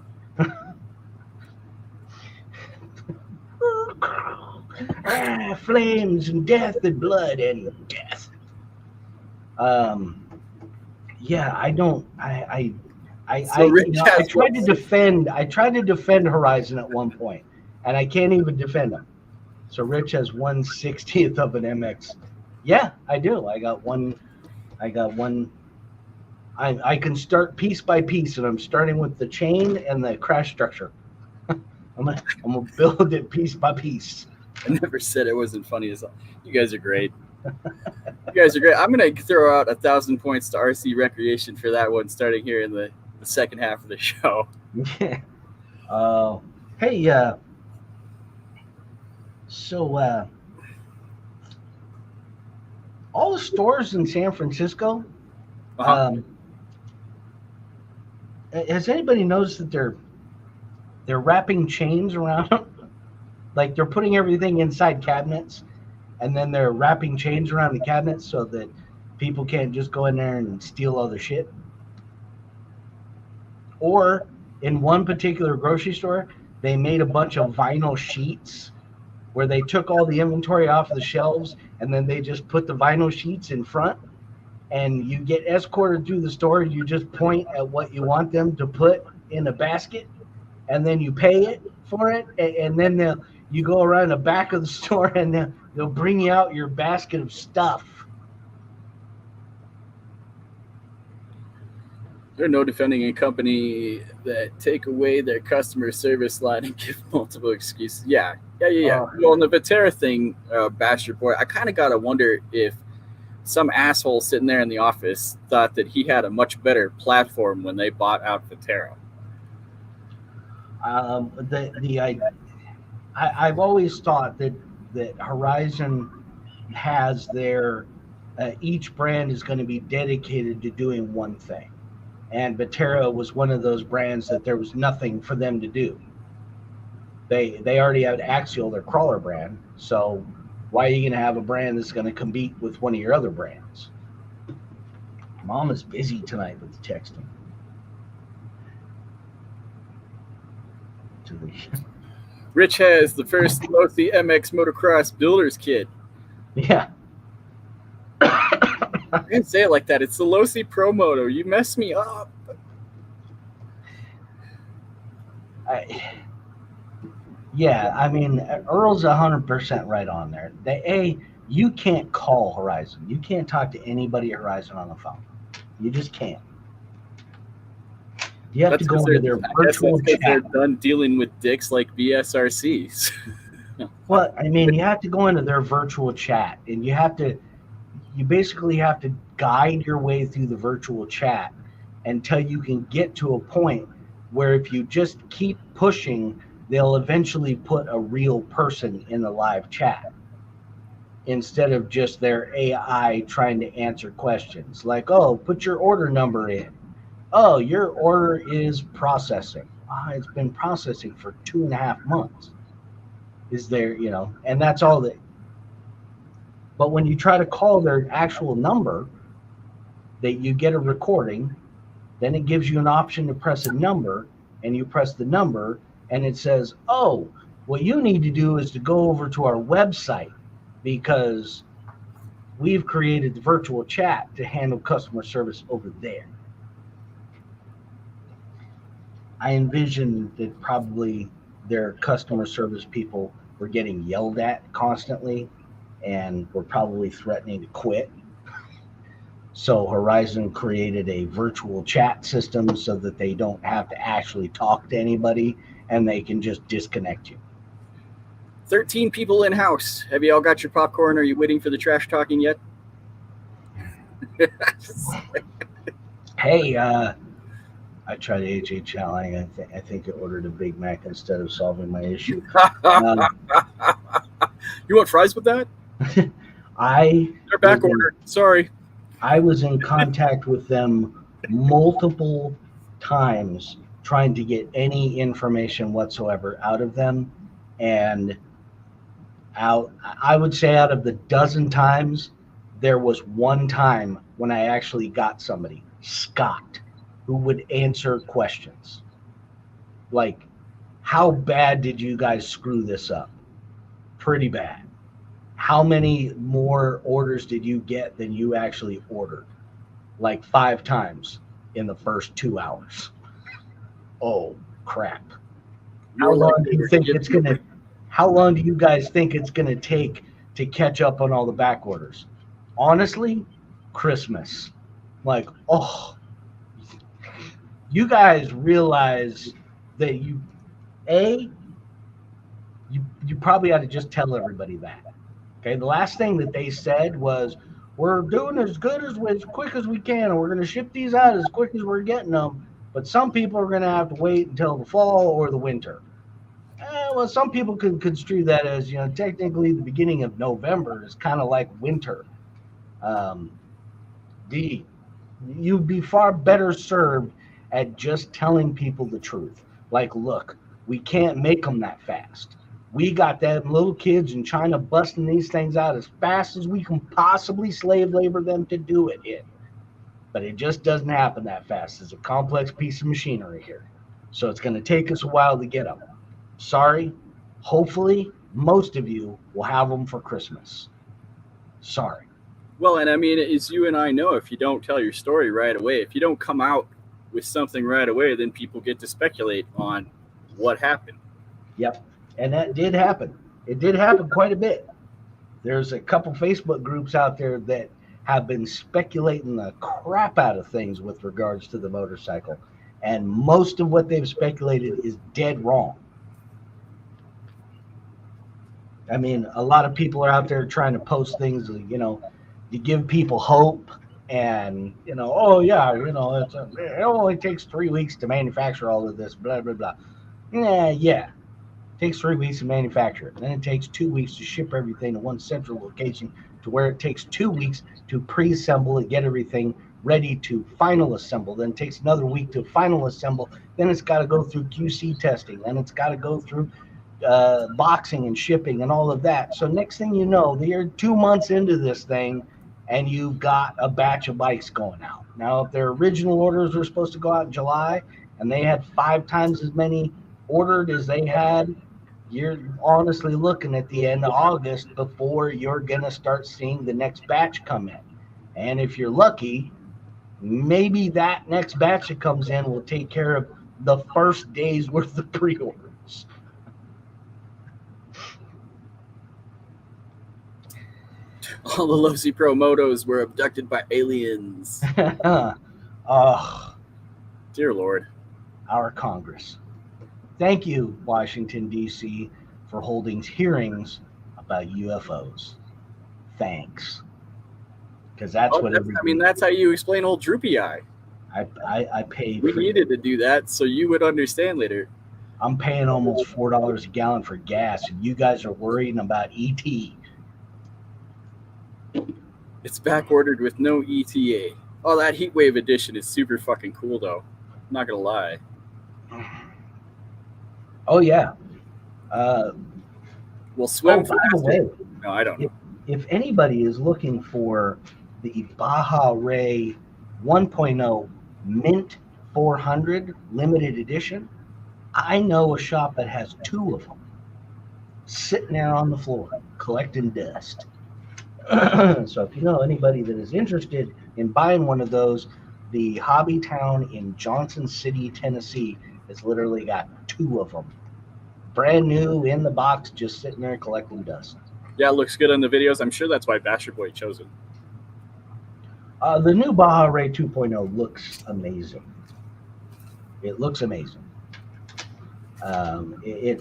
Flames and death and blood and death. Yeah, I don't. I tried to defend Horizon at one point, and I can't even defend them. So Rich has 1/60th of an MX. Yeah, I do. I got one. I can start piece by piece, and I'm starting with the chain and the crash structure. I'm gonna build it piece by piece. I never said it wasn't funny as all. You guys are great. You guys are great. I'm gonna throw out 1,000 points to RC Recreation for that one, starting here in the second half of the show. Yeah. Hey. So all the stores in San Francisco. Has anybody noticed that they're wrapping chains around them? Like, they're putting everything inside cabinets, and then they're wrapping chains around the cabinets so that people can't just go in there and steal all the shit. Or in one particular grocery store, they made a bunch of vinyl sheets where they took all the inventory off the shelves, and then they just put the vinyl sheets in front, and you get escorted through the store. You just point at what you want them to put in a basket, and then you pay it for it, and then you go around the back of the store, and they'll bring you out your basket of stuff. There's no defending a company that take away their customer service line and give multiple excuses. Yeah. Well, in the Viterra thing, Bastard Boy, I kind of got to wonder if some asshole sitting there in the office thought that he had a much better platform when they bought out Viterra. I've always thought that Horizon has their each brand is going to be dedicated to doing one thing, and Viterra was one of those brands that there was nothing for them to do. They already had Axial, their crawler brand, so why are you going to have a brand that's going to compete with one of your other brands? Mom is busy tonight with the texting. Rich has the first Losi MX motocross builder's kit. Yeah. I didn't say it like that. It's the Losi Pro Moto. You messed me up. Yeah, I mean, Earl's 100% right on there. You can't call Horizon. You can't talk to anybody at Horizon on the phone. You just can't. You have to go into their virtual chat. They're done dealing with dicks like BSRCs. Well, I mean, you have to go into their virtual chat, and you basically have to guide your way through the virtual chat until you can get to a point where if you just keep pushing, they'll eventually put a real person in the live chat instead of just their AI trying to answer questions like, oh, put your order number in. Oh, your order is processing. It's been processing for 2.5 months. Is there, and that's all that. But when you try to call their actual number, that you get a recording, then it gives you an option to press a number, and you press the number, and it says, oh, what you need to do is to go over to our website because we've created the virtual chat to handle customer service over there. I envision that probably their customer service people were getting yelled at constantly and were probably threatening to quit. So Horizon created a virtual chat system so that they don't have to actually talk to anybody and they can just disconnect you. 13 people in house. Have you all got your popcorn? Are you waiting for the trash talking yet? Hey, I tried HHLing. I think I ordered a Big Mac instead of solving my issue. You want fries with that? They're back ordered. Sorry. I was in contact with them multiple times trying to get any information whatsoever out of them. And I would say out of the dozen times, there was one time when I actually got somebody, Scott, who would answer questions. Like, how bad did you guys screw this up? Pretty bad. How many more orders did you get than you actually ordered? Like 5 times in the first 2 hours. Oh, crap. How long do you guys think it's going to take to catch up on all the back orders? Honestly, Christmas. Like, oh, you guys realize that you probably ought to just tell everybody that. Okay, the last thing that they said was, we're doing as quick as we can, and we're going to ship these out as quick as we're getting them, but some people are going to have to wait until the fall or the winter. Well, some people could construe that as, technically the beginning of November is kind of like winter. You'd be far better served at just telling people the truth. Like, look, we can't make them that fast. We got them little kids in China busting these things out as fast as we can possibly slave labor them to do it in. But it just doesn't happen that fast. It's a complex piece of machinery here. So it's going to take us a while to get them. Sorry. Hopefully, most of you will have them for Christmas. Sorry. Well, and I mean, as you and I know, if you don't tell your story right away, if you don't come out with something right away, then people get to speculate on what happened. Yep. And that did happen. It did happen quite a bit. There's a couple Facebook groups out there that have been speculating the crap out of things with regards to the motorcycle. And most of what they've speculated is dead wrong. I mean, a lot of people are out there trying to post things, to give people hope. And, oh, yeah, it only takes 3 weeks to manufacture all of this, blah, blah, blah. Yeah. It takes 3 weeks to manufacture it. Then it takes 2 weeks to ship everything to one central location, to where it takes 2 weeks to pre-assemble and get everything ready to final assemble. Then it takes another week to final assemble. Then it's got to go through QC testing. Then it's got to go through boxing and shipping and all of that. So next thing you know, you're 2 months into this thing, and you've got a batch of bikes going out. Now, if their original orders were supposed to go out in July, and they had 5 times as many ordered as they had, you're honestly looking at the end of August before you're going to start seeing the next batch come in. And if you're lucky, maybe that next batch that comes in will take care of the first day's worth of pre-orders. All the Losi Pro Motos were abducted by aliens. Oh, dear Lord. Our Congress. Thank you, Washington, D.C., for holding hearings about UFOs. Thanks. Because that's what that's how you explain old Droopy Eye. I paid. We needed to do that so you would understand later. I'm paying almost $4 a gallon for gas, and you guys are worrying about ET. It's back ordered with no ETA. Oh, that Heatwave edition is super fucking cool, though. I'm not gonna lie. Oh yeah. We'll swim By the way, No, I don't know. if anybody is looking for the Baja Ray 1.0 Mint 400 limited edition, I know a shop that has 2 of them sitting there on the floor collecting dust. So if you know anybody that is interested in buying one of those, the Hobby Town in Johnson City, Tennessee, has literally got 2 of them. Brand new in the box, just sitting there collecting dust. Yeah, it looks good on the videos. I'm sure that's why Basher Boy chose it. The new Baja Ray 2.0 looks amazing. It looks amazing. The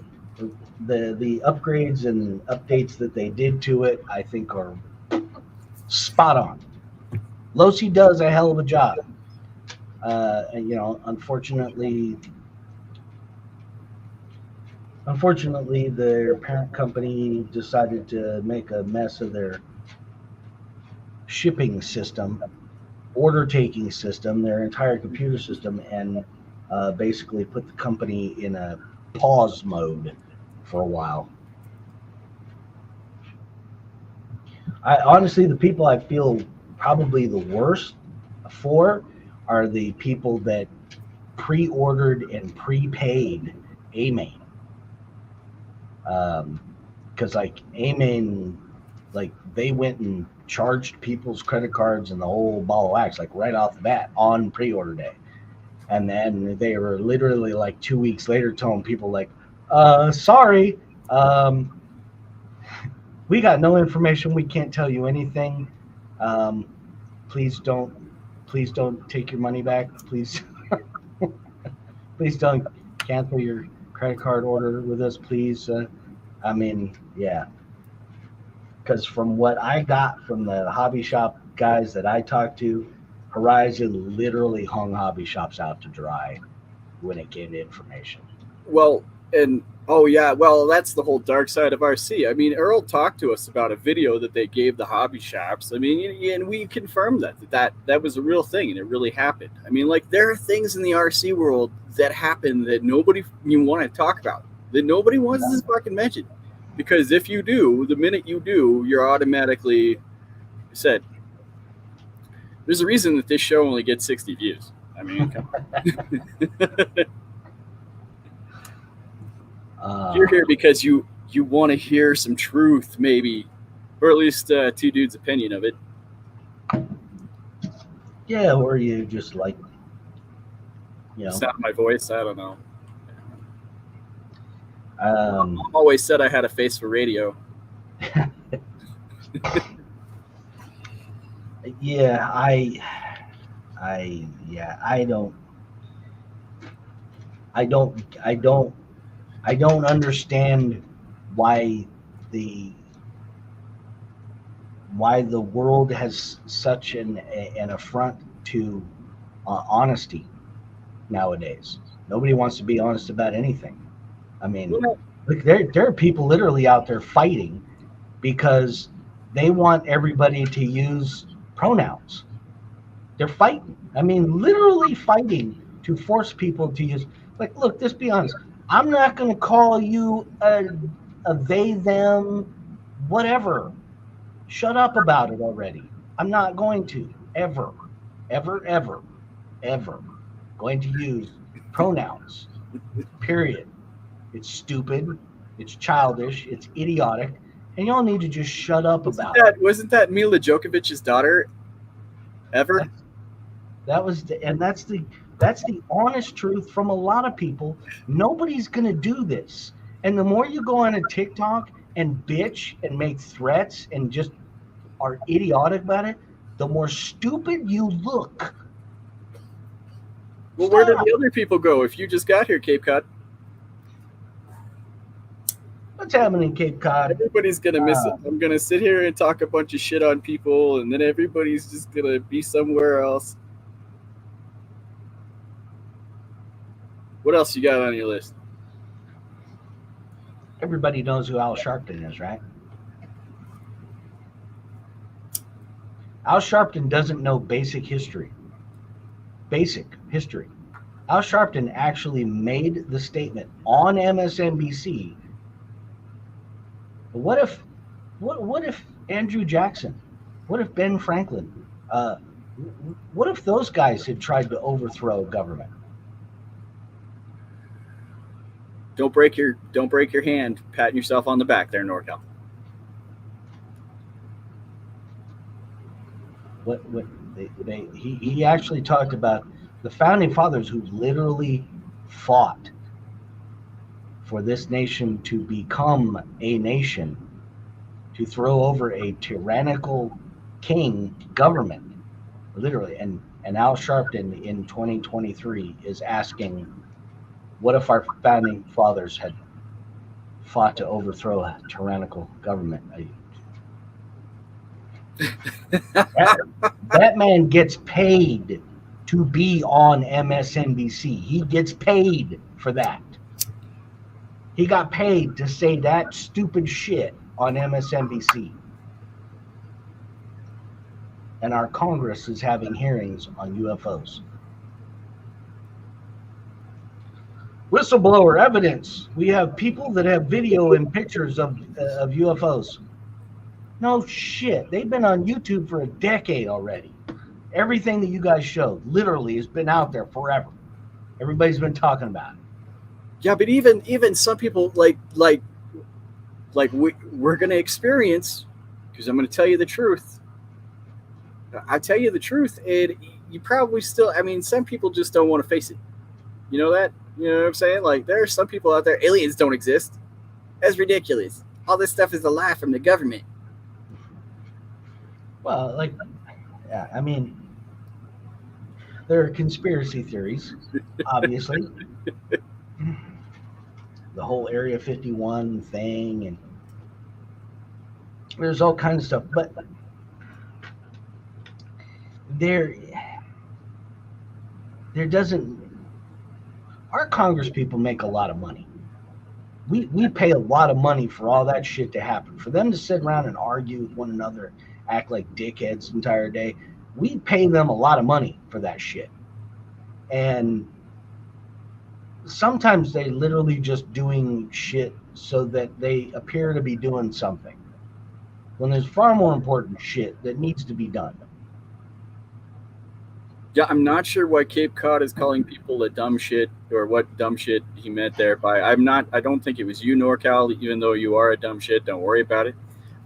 upgrades and updates that they did to it, I think, are spot on. Losi does a hell of a job. And, unfortunately, their parent company decided to make a mess of their shipping system, order taking system, their entire computer system, and basically put the company in a pause mode for a while. Honestly, the people I feel probably the worst for are the people that pre-ordered and prepaid AMAIN. Because AMAIN, they went and charged people's credit cards and the whole ball of wax, right off the bat on pre-order day. And then they were literally 2 weeks later telling people sorry, we got no information. We can't tell you anything. Please don't take your money back. Please, please don't cancel your credit card order with us, please. Yeah. Because from what I got from the hobby shop guys that I talked to, Horizon literally hung hobby shops out to dry when it came to information. Well, that's the whole dark side of RC. Earl talked to us about a video that they gave the hobby shops. And we confirmed that was a real thing and it really happened. There are things in the RC world that happen that nobody you want to talk about, that nobody wants to fucking mention. Because if you do, the minute you do, you're automatically said. There's a reason that this show only gets 60 views. Come on. You're here because you want to hear some truth, maybe, or at least 2 dudes' opinion of it. Yeah, or you just sound of my voice. I don't know. Mom always said I had a face for radio. Yeah, I don't understand why the world has such an affront to honesty nowadays. Nobody wants to be honest about anything. Look, there are people literally out there fighting because they want everybody to use pronouns. They're fighting. Literally fighting to force people to use. Look, just be honest. I'm not going to call you a they, them, whatever. Shut up about it already. I'm not going to ever going to use pronouns. Period. It's stupid. It's childish. It's idiotic. And y'all need to just shut up about it. Wasn't that Mila Djokovic's daughter? Ever? That's the honest truth from a lot of people. Nobody's gonna do this. And the more you go on a TikTok and bitch and make threats and just are idiotic about it, the more stupid you look. Well, where did the other people go if you just got here, Cape Cod? What's happening in Cape Cod? Everybody's going to miss it. I'm going to sit here and talk a bunch of shit on people, and then everybody's just going to be somewhere else. What else you got on your list? Everybody knows who Al Sharpton is, right? Al Sharpton doesn't know basic history. Basic history. Al Sharpton actually made the statement on MSNBC. What if Andrew Jackson? What if Ben Franklin? What if those guys had tried to overthrow government? Don't break your hand patting yourself on the back there, NorCal. He actually talked about the founding fathers who literally fought for this nation to become a nation, to throw over a tyrannical king government, literally. And Al Sharpton in 2023 is asking, what if our founding fathers had fought to overthrow a tyrannical government? That man gets paid to be on MSNBC. He gets paid for that. He got paid to say that stupid shit on MSNBC. And our Congress is having hearings on UFOs. Whistleblower evidence. We have people that have video and pictures of UFOs. No shit. They've been on YouTube for a decade already. Everything that you guys showed literally has been out there forever. Everybody's been talking about it. Yeah, but even some people like we're going to experience, because I'm going to tell you the truth. I tell you the truth, and you probably still, I mean, some people just don't want to face it. You know that? You know what I'm saying? Like, there are some people out there, aliens don't exist. That's ridiculous. All this stuff is a lie from the government. Well, like, yeah, I mean, there are conspiracy theories, obviously. The whole Area 51 thing, and there's all kinds of stuff. But there doesn't. Our Congress people make a lot of money. We pay a lot of money for all that shit to happen. For them to sit around and argue with one another, act like dickheads the entire day, we pay them a lot of money for that shit. And sometimes they literally just doing shit so that they appear to be doing something, when there's far more important shit that needs to be done. Yeah, I'm not sure why Cape Cod is calling people a dumb shit, or what dumb shit he meant there by. I don't think it was you, NorCal, even though you are a dumb shit. Don't worry about it.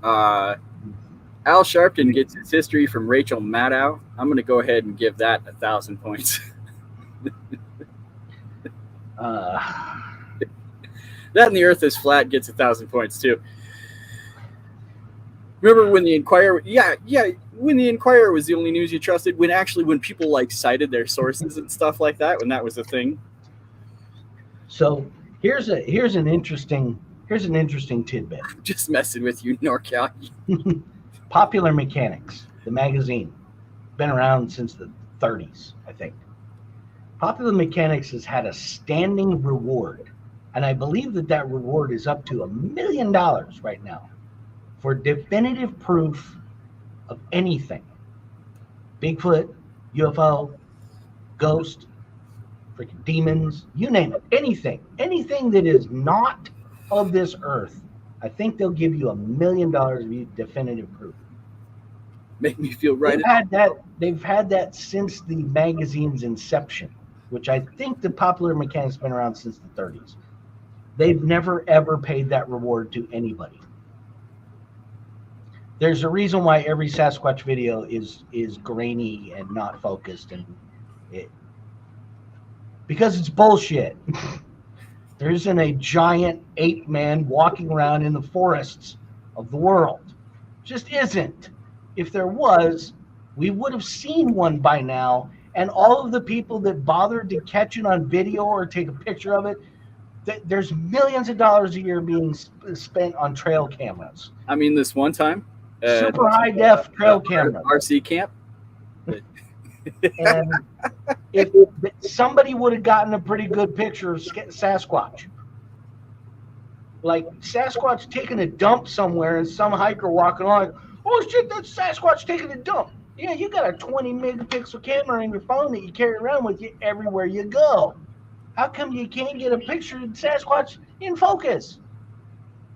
Al Sharpton gets his history from Rachel Maddow. I'm going to go ahead and give that 1,000 points. That and the earth is flat gets 1,000 points too. Remember when the Inquirer, when the Inquirer was the only news you trusted, when people like cited their sources and stuff like that, when that was a thing. So here's an interesting tidbit. Just messing with you, NorCal. Popular Mechanics, the magazine, been around since the 30s, I think. Popular Mechanics has had a standing reward, and I believe that reward is up to $1 million right now for definitive proof of anything. Bigfoot, UFO, ghost, freaking demons, you name it, anything that is not of this earth. I think they'll give you $1 million of definitive proof. Make me feel right. They've had that since the magazine's inception, which I think the Popular Mechanics has been around since the 30s. They've never, ever paid that reward to anybody. There's a reason why every Sasquatch video is grainy and not focused, because it's bullshit. There isn't a giant ape man walking around in the forests of the world. Just isn't. If there was, we would have seen one by now, and all of the people that bothered to catch it on video or take a picture of it, there's millions of dollars a year being spent on trail cameras. I mean, this one time, super high def trail cameras, RC camp, and if somebody would have gotten a pretty good picture of Sasquatch. Like Sasquatch taking a dump somewhere and some hiker walking along, oh shit, that's Sasquatch taking a dump. Yeah, you got a 20 megapixel camera in your phone that you carry around with you everywhere you go. How come you can't get a picture of Sasquatch in focus?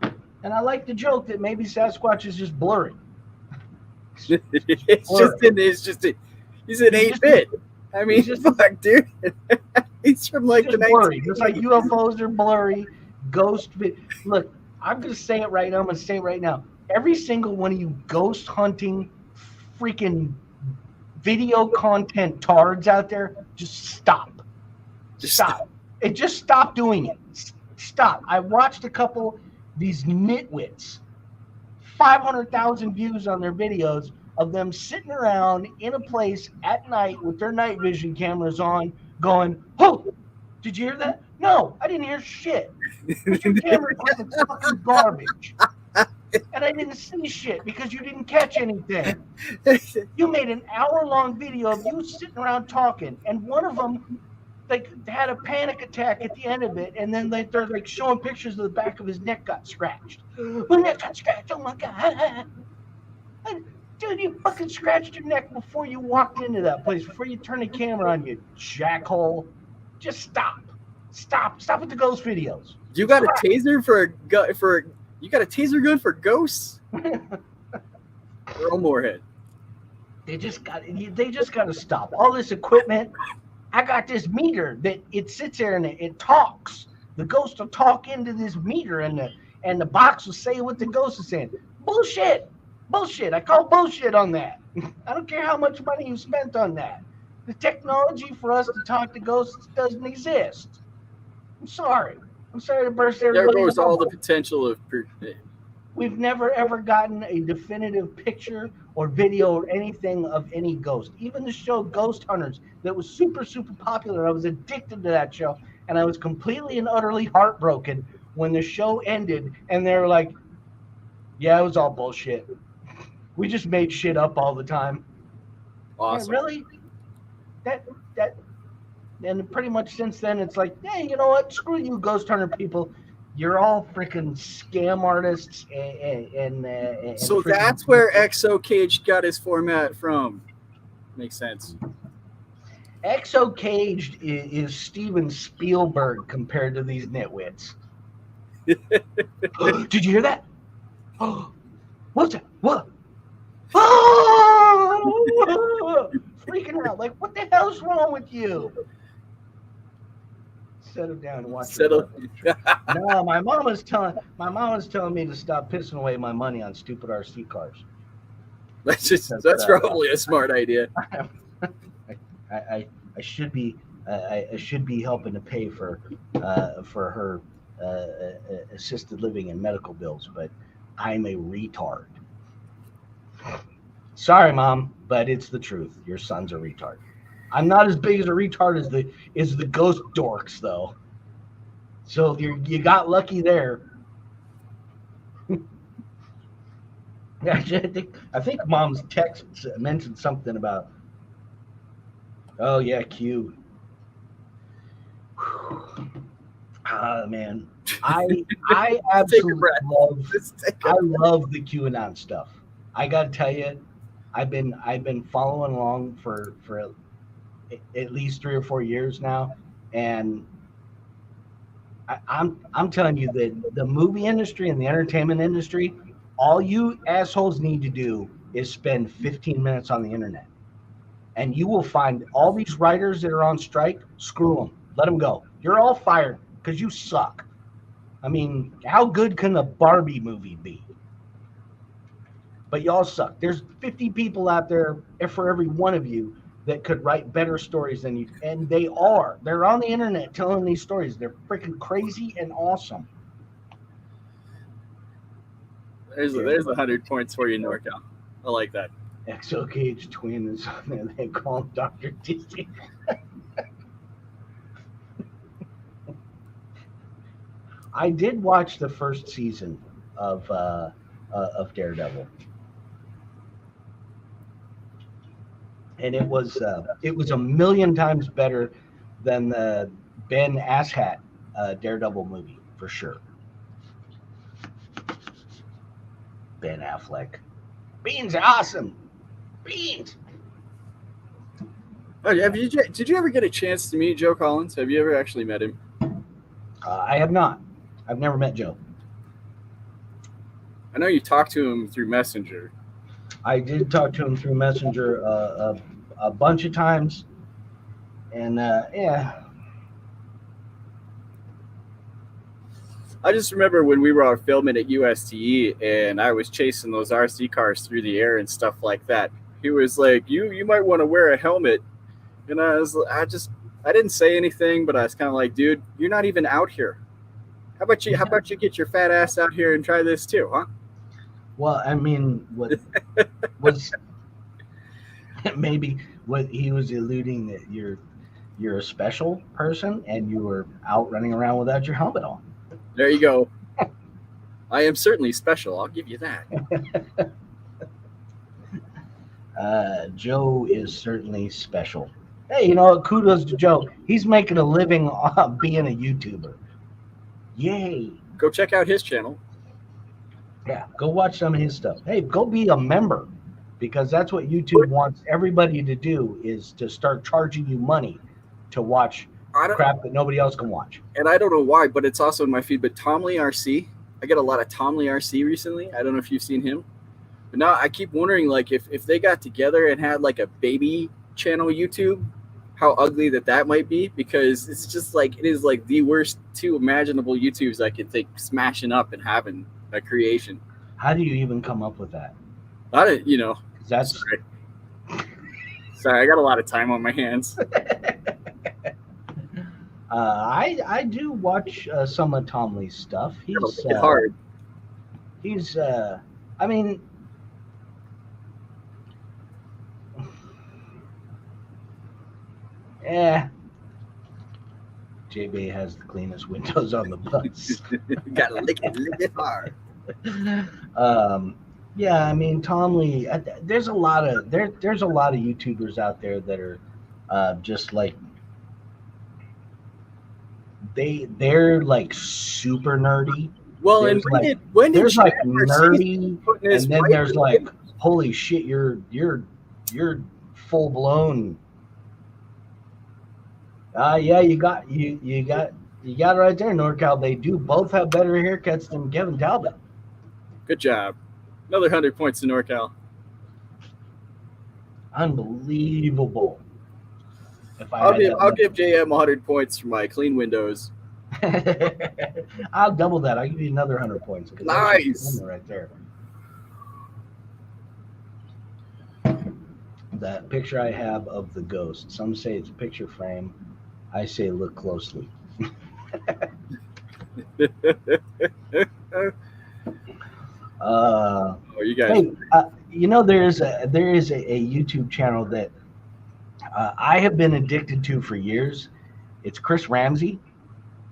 And I like the joke that maybe Sasquatch is just blurry. He's an 8-bit. I mean, fuck, dude. He's from like the blurry. Just like UFOs are blurry. Ghost. Look, I'm going to say it right now. I'm going to say it right now. Every single one of you ghost hunting freaking video content tards out there, just stop. Stop. Just stop doing it. Stop. I watched a couple these nitwits, 500,000 views on their videos of them sitting around in a place at night with their night vision cameras on going, oh, did you hear that? No, I didn't hear shit. Your camera equipment's fucking garbage. And I didn't see shit because you didn't catch anything. You made an hour-long video of you sitting around talking, and one of them had a panic attack at the end of it, and then they're like showing pictures of the back of his neck got scratched. My neck got scratched. Oh my god, dude! You fucking scratched your neck before you walked into that place. Before you turned the camera on, you jackhole. Just stop with the ghost videos. You got a taser you got a taser gun for ghosts? Earl Moorhead. They just got to stop all this equipment. I got this meter that it sits there and it talks. The ghost will talk into this meter and the box will say what the ghost is saying. Bullshit. I call bullshit on that. I don't care how much money you spent on that. The technology for us to talk to ghosts doesn't exist. I'm sorry to burst everybody. There goes all the potential of. We've never ever gotten a definitive picture or video or anything of any ghost. Even the show Ghost Hunters that was super, super popular. I was addicted to that show, and I was completely and utterly heartbroken when the show ended and they were like, yeah, it was all bullshit. We just made shit up all the time. Awesome. Yeah, really? That and pretty much since then it's like, hey, you know what? Screw you, Ghost Hunter people. You're all freaking scam artists and so that's where XO Cage got his format from. Makes sense. XO Caged is Steven Spielberg compared to these nitwits. Did you hear that? Oh, what's that? What? Oh! Freaking out. Like, what the hell's wrong with you? Settle down and watch. No, my mom was telling me to stop pissing away my money on stupid RC cars. That's probably a smart idea. I should be helping to pay for her assisted living and medical bills, but I'm a retard. Sorry, Mom, but it's the truth. Your son's a retard. I'm not as big as a retard as the ghost dorks, though. So you got lucky there. Actually, I think Mom's text mentioned something about. Oh yeah, Q. Ah, man, I absolutely love the QAnon stuff. I gotta tell you, I've been following along for at least 3 or 4 years now, and I'm telling you that the movie industry and the entertainment industry, all you assholes need to do is spend 15 minutes on the internet, and you will find all these writers that are on strike. Screw them, let them go. You're all fired because you suck. I mean, how good can the Barbie movie be? But y'all suck. There's 50 people out there for every one of you that could write better stories than you, and they are. They're on the internet telling these stories. They're freaking crazy and awesome. There's 100 points for you, NorCal. I like that. XO Cage twin is on there. They call him Dr. Disney. I did watch the first season of Daredevil. and it was a million times better than the Ben Asshat Daredevil movie for sure. Ben Affleck, Beans are awesome. Beans. Oh, did you ever get a chance to meet Joe Collins? Have you ever actually met him? I have not. I've never met Joe. I know you talked to him through Messenger. I did talk to him through Messenger a bunch of times, and yeah. I just remember when we were out filming at USTE and I was chasing those RC cars through the air and stuff like that. He was like, "You might want to wear a helmet," and I didn't say anything, but I was kind of like, "Dude, you're not even out here. How about you get your fat ass out here and try this too, huh?" Well, I mean, what was maybe what he was alluding that you're a special person and you were out running around without your helmet on. There you go. I am certainly special. I'll give you that. Joe is certainly special. Hey, you know, kudos to Joe. He's making a living being a YouTuber. Yay. Go check out his channel. Yeah, go watch some of his stuff. Hey, go be a member because that's what YouTube wants everybody to do is to start charging you money to watch crap that nobody else can watch. And I don't know why, but it's also in my feed. But Tom Lee RC, I get a lot of Tom Lee RC recently. I don't know if you've seen him. But now I keep wondering, like, if they got together and had like a baby channel YouTube, how ugly that might be, because it's just like it is like the worst two imaginable YouTubes I could think smashing up and having a creation. How do you even come up with that? That's sorry, I got a lot of time on my hands. I do watch some of Tom Lee's stuff. He's hard. He's I mean, JB has the cleanest windows on the bus. Gotta lick it hard. Yeah, I mean Tom Lee. There's a lot of YouTubers out there that are just like they're like super nerdy. Well, there's and when did there's like nerdy, and then there's like holy shit, you're full blown. Yeah, you got it right there, NorCal. They do both have better haircuts than Kevin Talbot. Good job. Another 100 points to NorCal. Unbelievable. I'll give JM 100 points for my clean windows. I'll double that. I'll give you another 100 points. Nice. Right there. That picture I have of the ghost. Some say it's a picture frame. I say look closely. You guys. Hey, there is a YouTube channel that I have been addicted to for years. It's Chris Ramsey.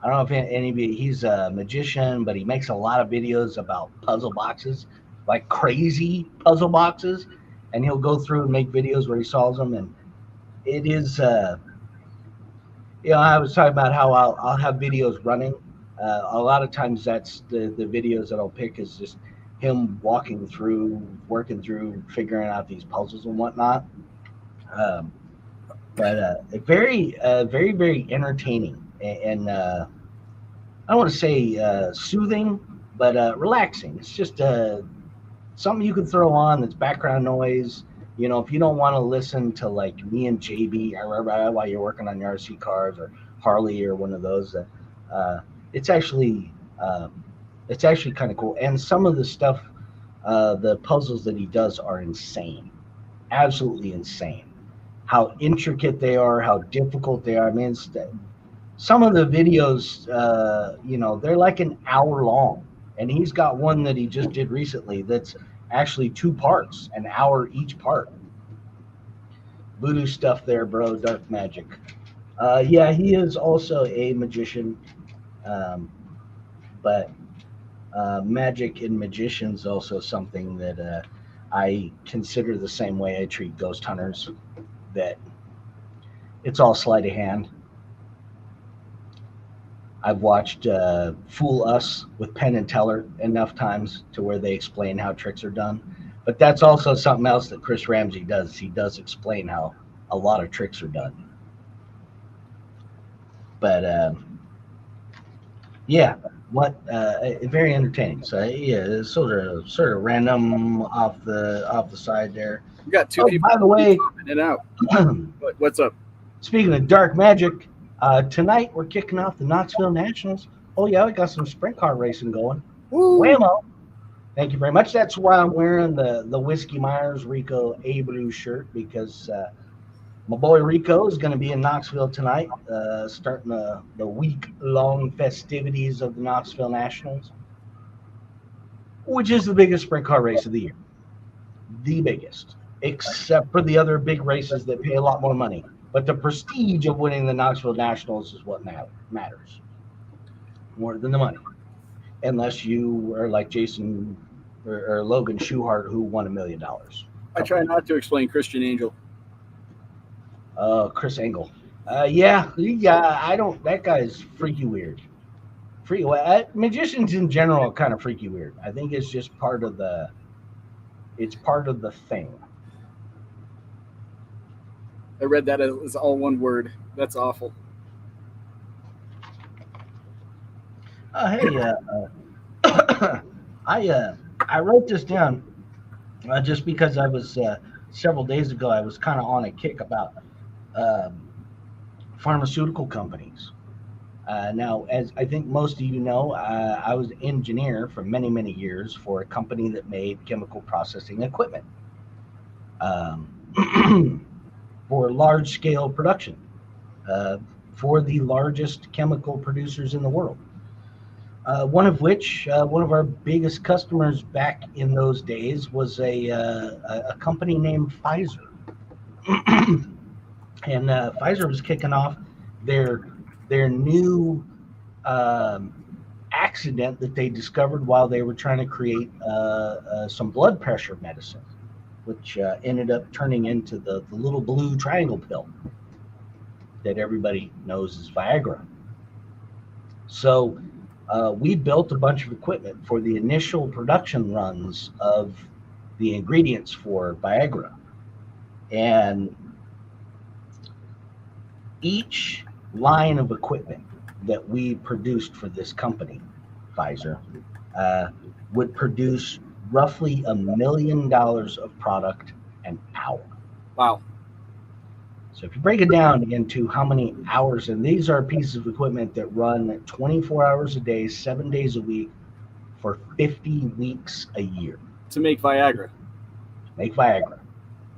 I don't know if anybody. He's a magician, but he makes a lot of videos about puzzle boxes, like crazy puzzle boxes, and he'll go through and make videos where he solves them. And it is, I was talking about how I'll have videos running. A lot of times that's the videos that I'll pick is just him working through, figuring out these puzzles and whatnot. But very, very, very entertaining and I don't want to say soothing, but relaxing. It's just something you can throw on that's background noise. If you don't want to listen to like me and JB while you're working on your RC cars or Harley or one of those, it's actually kind of cool. And some of the stuff, the puzzles that he does are insane, absolutely insane. How intricate they are, how difficult they are. I mean, some of the videos, they're like an hour long. And he's got one that he just did recently that's actually 2 parts, an hour each part. Voodoo stuff there, bro, dark magic. Yeah, he is also a magician. But magic and magician's also something that I consider the same way I treat ghost hunters. that it's all sleight of hand. I've watched Fool Us with Penn and Teller enough times to where they explain how tricks are done. But that's also something else that Chris Ramsey does. He does explain how a lot of tricks are done. But yeah, very entertaining. So yeah, it's sort of random off the side there. You got two people. By the way, in and out. What's up? Speaking of dark magic, tonight we're kicking off the Knoxville Nationals. Oh yeah, we got some sprint car racing going. Woo. Whammo! Thank you very much. That's why I'm wearing the Whiskey Myers Rico Abreu shirt, because my boy Rico is going to be in Knoxville tonight, starting the week-long festivities of the Knoxville Nationals, which is the biggest sprint car race of the year. The biggest, except for the other big races that pay a lot more money. But the prestige of winning the Knoxville Nationals is what matters more than the money. Unless you are like Jason or Logan Schuchart, who won $1 million. I try not to explain Christian Angel. Chris Angle. Yeah, I don't. That guy's freaky weird. Magicians in general are kind of freaky weird. I think it's just part of the. It's part of the thing. I read that as all one word. That's awful. Hey, I wrote this down just because I was several days ago. I was kind of on a kick about pharmaceutical companies. Now, as I think most of you know, I was an engineer for many, many years for a company that made chemical processing equipment for large-scale production for the largest chemical producers in the world. One of our biggest customers back in those days was a company named Pfizer. And Pfizer was kicking off their new accident that they discovered while they were trying to create some blood pressure medicine, which ended up turning into the little blue triangle pill that everybody knows as Viagra. So we built a bunch of equipment for the initial production runs of the ingredients for Viagra. And each line of equipment that we produced for this company, Pfizer, would produce roughly $1 million of product an hour. Wow. So if you break it down into how many hours, and these are pieces of equipment that run 24 hours a day, 7 days a week for 50 weeks a year. To make Viagra.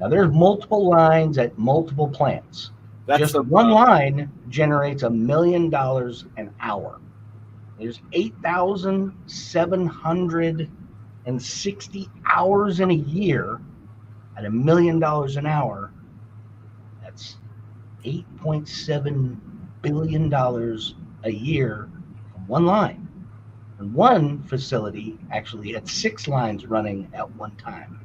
Now there's multiple lines at multiple plants. Just one line generates $1 million an hour. There's 8,760 hours in a year at $1 million an hour. That's $8.7 billion a year from one line. And one facility actually had 6 lines running at one time.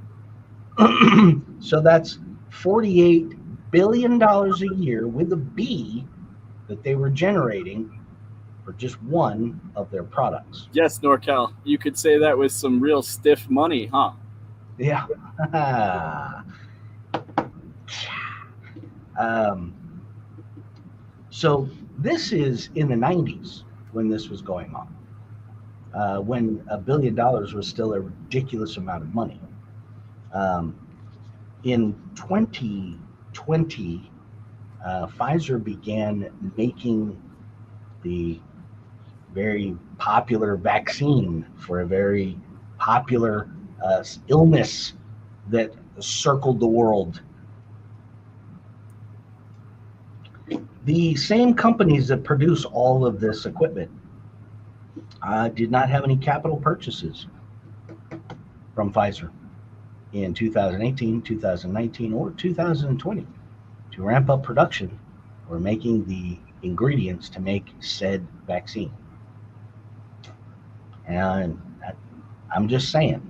So that's $48 billion a year with a B that they were generating for just one of their products. Yes, NorCal. You could say that was some real stiff money, huh? Yeah. So this is in the 90s when this was going on, when $1 billion was still a ridiculous amount of money. In 2020, Pfizer began making the very popular vaccine for a very popular illness that circled the world. The same companies that produce all of this equipment did not have any capital purchases from Pfizer in 2018, 2019, or 2020 to ramp up production or making the ingredients to make said vaccine. And I'm just saying,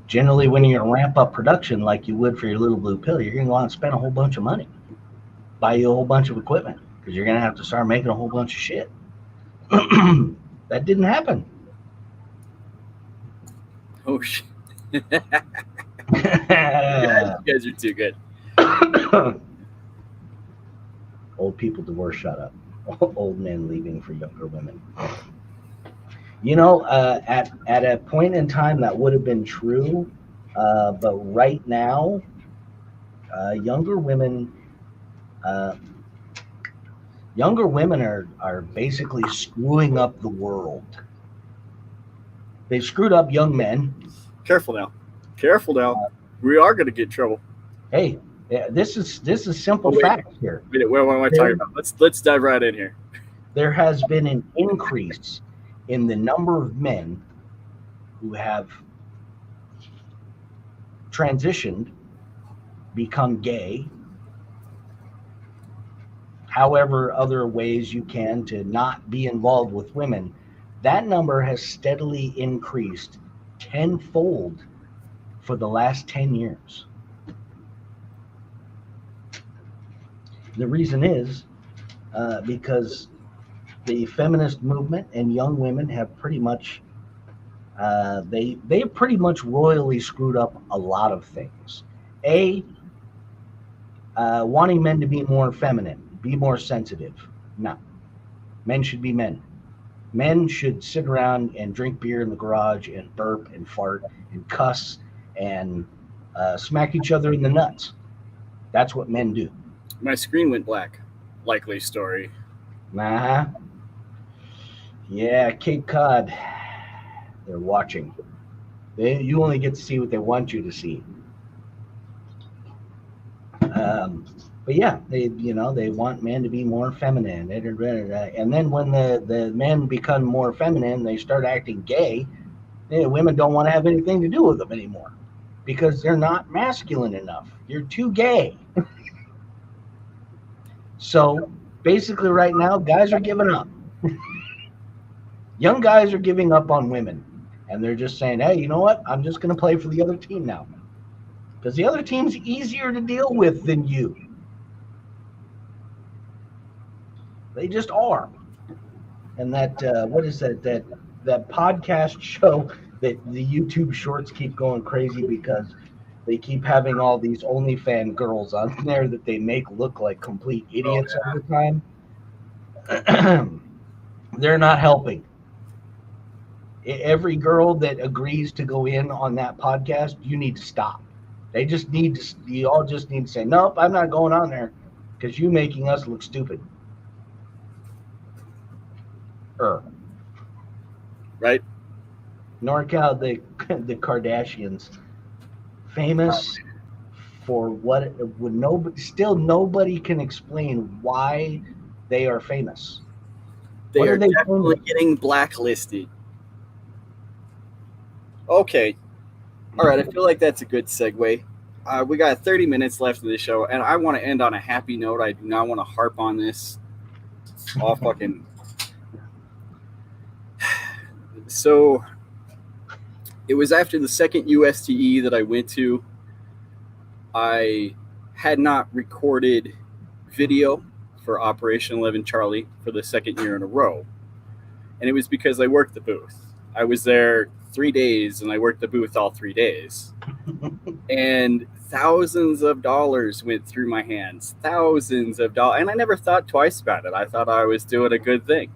Generally, when you're going to ramp up production like you would for your little blue pill, you're going to go out and spend a whole bunch of money, buy you a whole bunch of equipment, because you're going to have to start making a whole bunch of shit. That didn't happen. Oh shit! You guys are too good. Old people divorce, shut up. Old men leaving for younger women. You know, at a point in time that would have been true, but right now, younger women are basically screwing up the world. They've screwed up young men. Careful now. We are going to get in trouble. Hey, this is simple facts here. Wait, what am I talking about? Let's dive right in here. There has been an increase in the number of men who have transitioned, become gay, however other ways you can to not be involved with women. That number has steadily increased tenfold for the last 10 years. The reason is because the feminist movement and young women have pretty much they pretty much royally screwed up a lot of things. Wanting men to be more feminine, be more sensitive. No, men should be men. Men should sit around and drink beer in the garage and burp and fart and cuss and smack each other in the nuts. That's what men do. My screen went black. Likely story. Nah. Yeah, Cape Cod. They're watching. You only get to see what they want you to see. But yeah, they want men to be more feminine. And then when the men become more feminine, they start acting gay. Women don't want to have anything to do with them anymore because they're not masculine enough. You're too gay. So basically right now, guys are giving up. Young guys are giving up on women. And they're just saying, hey, you know what? I'm just going to play for the other team now. Because the other team's easier to deal with than you. They just are. And that, what is that podcast show that the YouTube shorts keep going crazy because they keep having all these OnlyFans girls on there that they make look like complete idiots all the time. They're not helping. Every girl that agrees to go in on that podcast, you need to stop. You all just need to say, nope, I'm not going on there because you're making us look stupid. Right. NorCal, the Kardashians, famous for what would nobody can explain why they are famous. They are definitely getting blacklisted. Okay. All right. I feel like that's a good segue. We got 30 minutes left of the show, and I want to end on a happy note. I do not want to harp on this all fucking. So it was after the second USTE that I went to. I had not recorded video for Operation 11 Charlie for the second year in a row. And it was because I worked the booth. I was there 3 days and I worked the booth all 3 days. And thousands of dollars went through my hands. Thousands of dollars. And I never thought twice about it. I thought I was doing a good thing.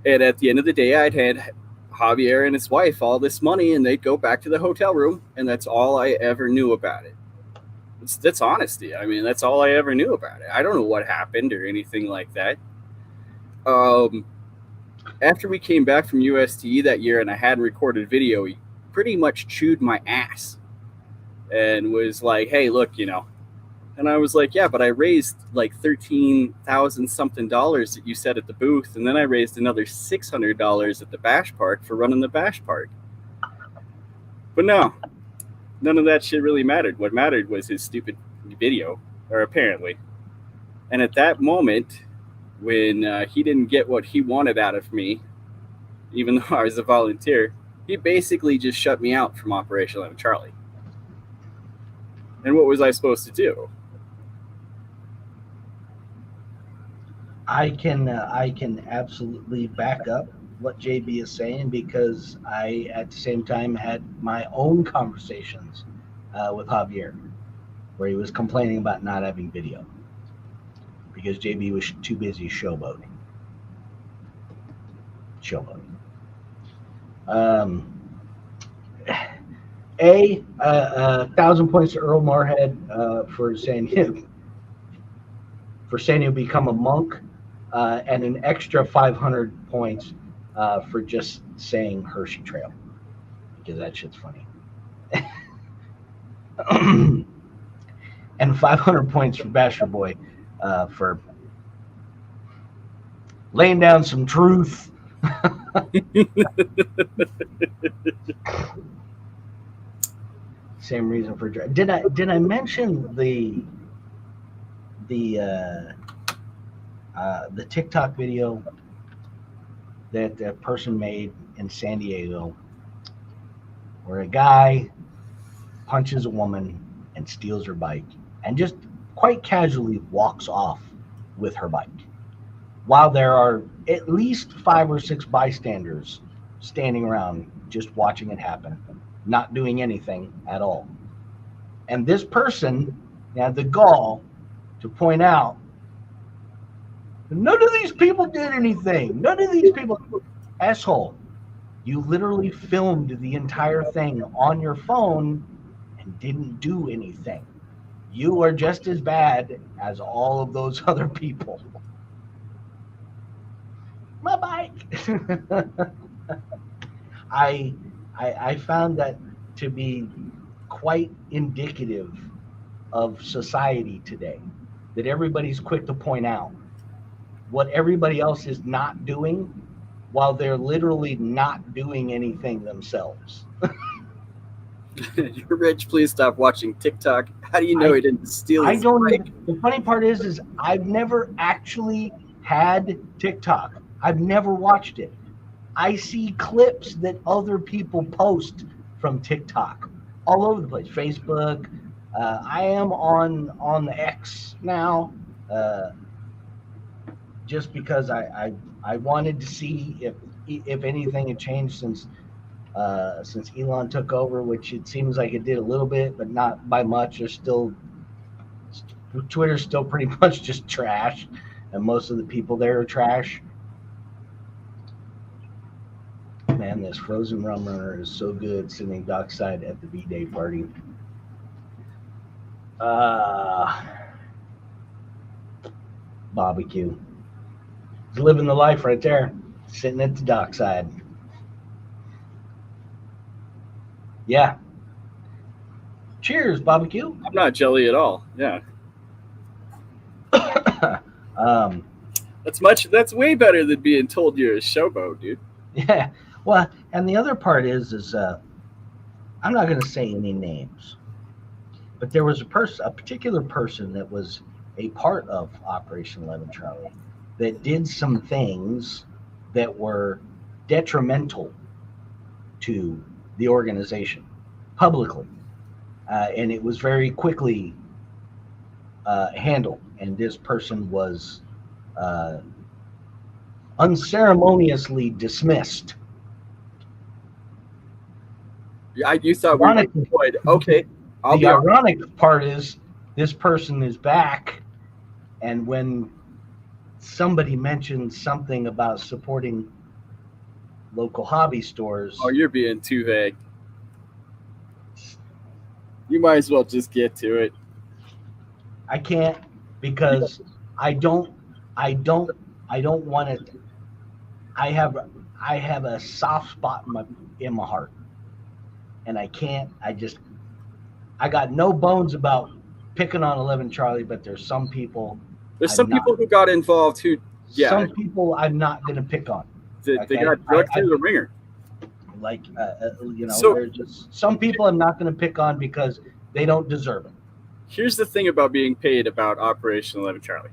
And at the end of the day, I'd had Javier and his wife all this money and they'd go back to the hotel room. And that's all I ever knew about it. That's honesty. I mean, that's all I ever knew about it. I don't know what happened or anything like that. After we came back from USTE that year and I hadn't recorded video, he pretty much chewed my ass and was like, hey, look, And I was like, yeah, but I raised like $13,000 something that you said at the booth. And then I raised another $600 at the Bash Park for running the Bash Park. But no, none of that shit really mattered. What mattered was his stupid video, or apparently. And at that moment, when he didn't get what he wanted out of me, even though I was a volunteer, He basically just shut me out from Operation 11 Charlie. And what was I supposed to do? I can absolutely back up what JB is saying, because I at the same time had my own conversations with Javier, where he was complaining about not having video because JB was too busy showboating. A 1,000 points to Earl Marhead for saying he'll become a monk, and an extra 500 points for just saying Hershey Trail, because that shit's funny. And 500 points for Basher Boy for laying down some truth. Same reason for did I mention the TikTok video that a person made in San Diego, where a guy punches a woman and steals her bike and just quite casually walks off with her bike, while there are at least 5 or 6 bystanders standing around just watching it happen, not doing anything at all. And this person had the gall to point out, none of these people did anything. None of these people, asshole. You literally filmed the entire thing on your phone and didn't do anything. You are just as bad as all of those other people. My bike. I found that to be quite indicative of society today, that everybody's quick to point out what everybody else is not doing while they're literally not doing anything themselves. You're rich, please stop watching TikTok. How do you know he didn't steal his bike? The funny part is I've never actually had TikTok. I've never watched it. I see clips that other people post from TikTok all over the place. Facebook. I am on the X now, just because I wanted to see if anything had changed since Elon took over, which it seems like it did a little bit, but not by much. Twitter's still pretty much just trash, and most of the people there are trash. Man, this frozen rum runner is so good sitting dockside at the V-Day party. Barbecue. He's living the life right there, sitting at the dockside. Yeah. Cheers, barbecue. I'm not jelly at all. Yeah. That's way better than being told you're a showboat, dude. Yeah. Well, and the other part is I'm not going to say any names, but there was a particular person that was a part of Operation 11 Charlie that did some things that were detrimental to the organization publicly, and it was very quickly handled, and this person was unceremoniously dismissed. You thought we were deployed. Okay. The ironic part is this person is back, and when somebody mentions something about supporting local hobby stores... Oh, you're being too vague. You might as well just get to it. I can't, because I don't want it. I have a soft spot in my heart, and I can't. I got no bones about picking on 11 Charlie, but there's some people. There's some people who got involved who, yeah. Some people I'm not going to pick on. They got drugged through the ringer. Like, there's just some people I'm not going to pick on because they don't deserve it. Here's the thing about being paid about Operation 11 Charlie.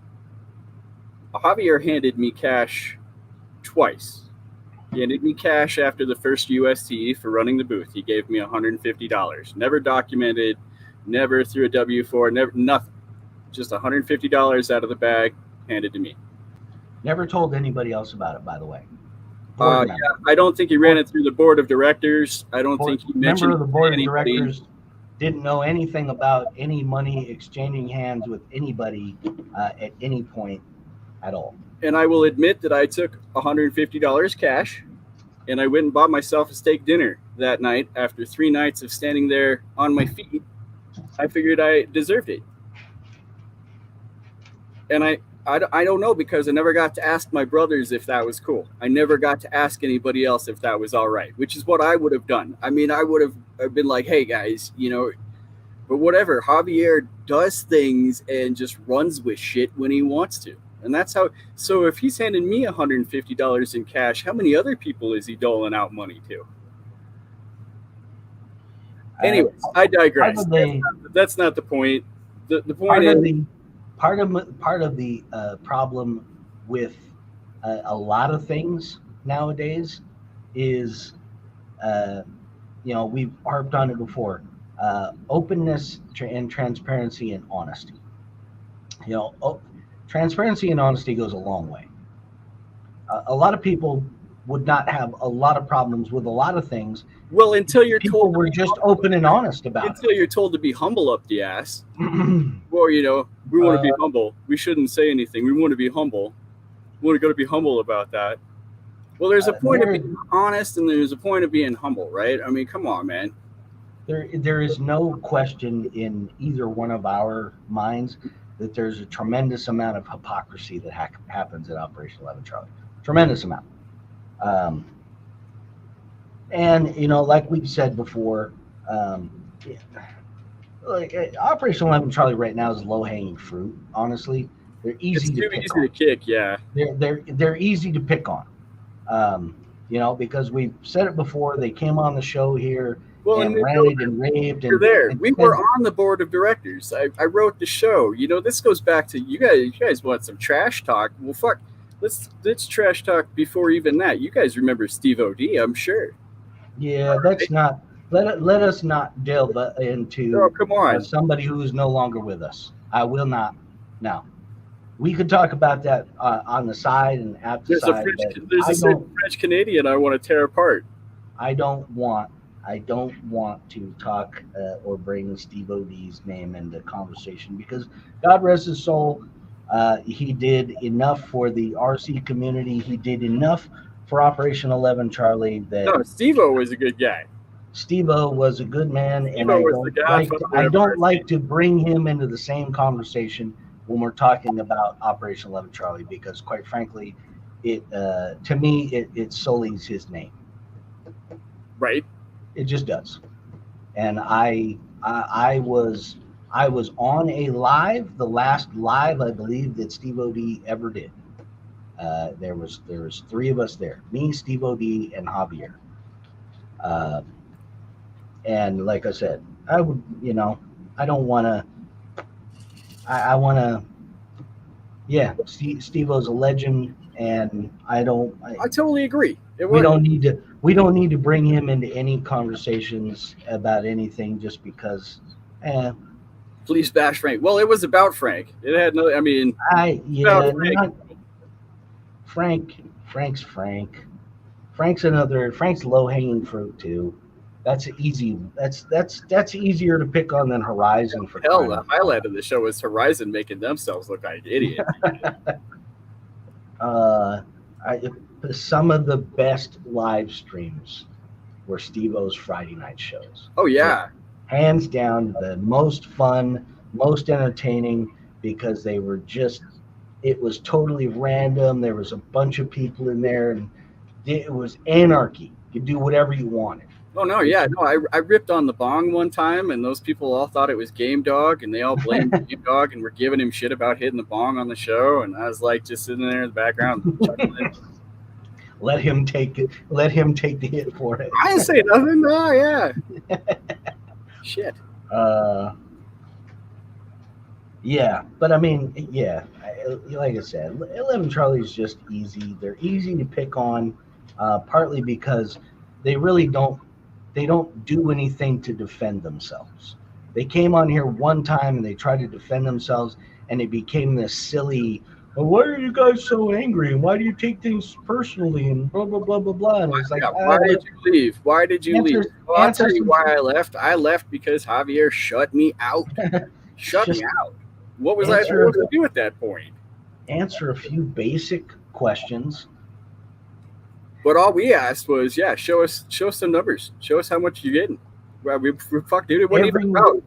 Javier handed me cash twice He handed me cash after the first UST for running the booth. He gave me $150. Never documented, never through a W-4, never nothing. Just $150 out of the bag, handed to me. Never told anybody else about it, by the way. Yeah, I don't think he ran it through the board of directors. I don't think he mentioned member of the board of anybody. directors didn't know anything about any money exchanging hands with anybody at any point at all. And I will admit that I took $150 cash, and I went and bought myself a steak dinner that night after 3 nights of standing there on my feet. I figured I deserved it. And I don't know, because I never got to ask my brothers if that was cool. I never got to ask anybody else if that was all right, which is what I would have done. I mean, I would have been like, hey, guys, you know, but whatever. Javier does things and just runs with shit when he wants to. And that's how. So if he's handing me $150 in cash, how many other people is he doling out money to? Anyways, I digress. That's not the point. The point is, part of the problem with a lot of things nowadays is, you know, we've harped on it before, openness and transparency and honesty. You know, transparency and honesty goes a long way. A lot of people would not have a lot of problems with a lot of things. Well, until you're told we're just open and honest about until you're told to be humble up the ass. Well, you know, we want to be humble. We shouldn't say anything. We want to be humble. We want to go to be humble about that. Well, there's a point of being honest, and there's a point of being humble, right? I mean, come on, man. There is no question in either one of our minds that there's a tremendous amount of hypocrisy that happens at Operation 11 Charlie. Tremendous amount. And, you know, like we've said before, like Operation 11 Charlie right now is low-hanging fruit, honestly. They're easy to kick, yeah. They're easy to pick on. You know, because we've said it before, they came on the show here and ranted and raved. We were on the board of directors. I wrote the show. You know, this goes back to you guys want some trash talk. Well, fuck. Let's trash talk before even that. You guys remember Steve O.D., I'm sure. Yeah, that's not. Let us not delve into come on. Somebody who is no longer with us. I will not. No, we could talk about that on the side and at the side. There's a French Canadian I want to tear apart. I don't want to talk or bring Steve O.D.'s name into conversation, because God rest his soul. He did enough for the RC community. He did enough for Operation 11 Charlie. No, Steve-O was a good guy. Steve-O was a good man, and I don't like to bring him into the same conversation when we're talking about Operation 11 Charlie, because quite frankly, to me it sullies his name. Right. It just does. And I was on a live, the last live I believe that Steve O.D. ever did. There was 3 of us there, me, Steve O.D., and Javier. And like I said, I would, you know, I don't want to. I want to. Yeah, Steve-O's a legend, and I totally agree. We don't need to bring him into any conversations about anything just because. Please bash Frank. Well, it was about Frank. It had no. I mean, Frank's Frank. Frank's low-hanging fruit too. That's easy. That's easier to pick on than Horizon. For hell, the highlight of the show was Horizon making themselves look like idiots. Some of the best live streams were Steve-O's Friday night shows. Oh yeah, hands down the most fun, most entertaining, because they were just. It was totally random. There was a bunch of people in there, and it was anarchy. You could do whatever you wanted. Oh, no, yeah. No, I ripped on the bong one time, and those people all thought it was Game Dog, and they all blamed Game Dog and were giving him shit about hitting the bong on the show, and I was like just sitting there in the background chuckling. Let him take the hit for it. I didn't say nothing. No, yeah. Shit. Yeah, but I mean, yeah, like I said, 11 Charlie is just easy. They're easy to pick on. partly because they really don't do anything to defend themselves. They came on here one time and they tried to defend themselves, and it became this silly. Well, why are you guys so angry? And why do you take things personally? And blah blah blah blah blah. And it's like, Yeah, why did you leave? Why did you leave? answer Well, I'll answer tell you some why I left. I left because Javier shut me out. Shut me just out. What was I answer supposed to do at that point? answer a few basic questions. But all we asked was, yeah, show us some numbers. Show us how much you're getting. Well, we fuck, dude, it wasn't Every even about.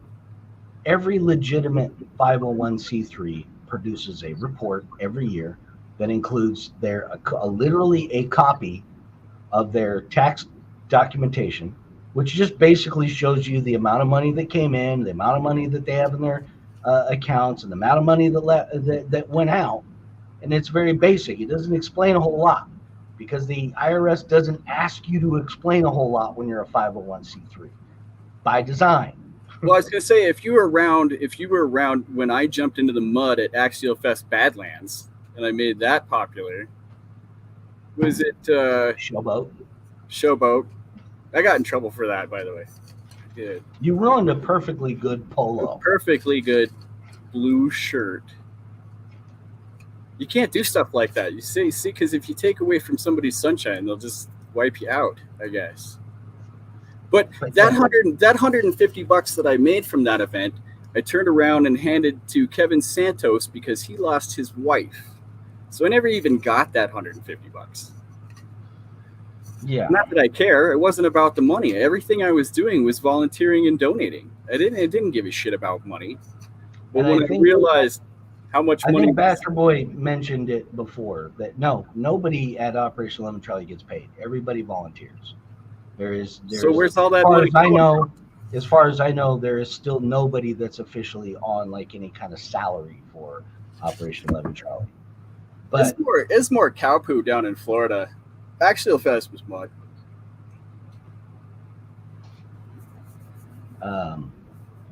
every legitimate 501c3 produces a report every year that includes literally a copy of their tax documentation, which just basically shows you the amount of money that came in, the amount of money that they have in their accounts, and the amount of money that went out. And it's very basic. It doesn't explain a whole lot because the IRS doesn't ask you to explain a whole lot when you're a 501c3 by design. Well, I was gonna say if you were around when I jumped into the mud at Axial Fest Badlands and I made that popular, was it Showboat. Showboat? I got in trouble for that, by the way. I did. You ruined a perfectly good polo. Perfectly good blue shirt. You can't do stuff like that. You see, because if you take away from somebody's sunshine, they'll just wipe you out, I guess. But that $150 that I made from that event, I turned around and handed to Kevin Santos because he lost his wife. So I never even got that $150. Yeah. Not that I care. It wasn't about the money. Everything I was doing was volunteering and donating. It didn't give a shit about money. But And when I realized how much I money, think Bastard Boy mentioned it before that nobody at Operation Lemon Charlie gets paid. Everybody volunteers. There's so where's all that as far money as I going? know, as far as I know, there is still nobody that's officially on like any kind of salary for Operation Lemon Charlie. But It's more cow poo down in Florida. Axial Fest was mud.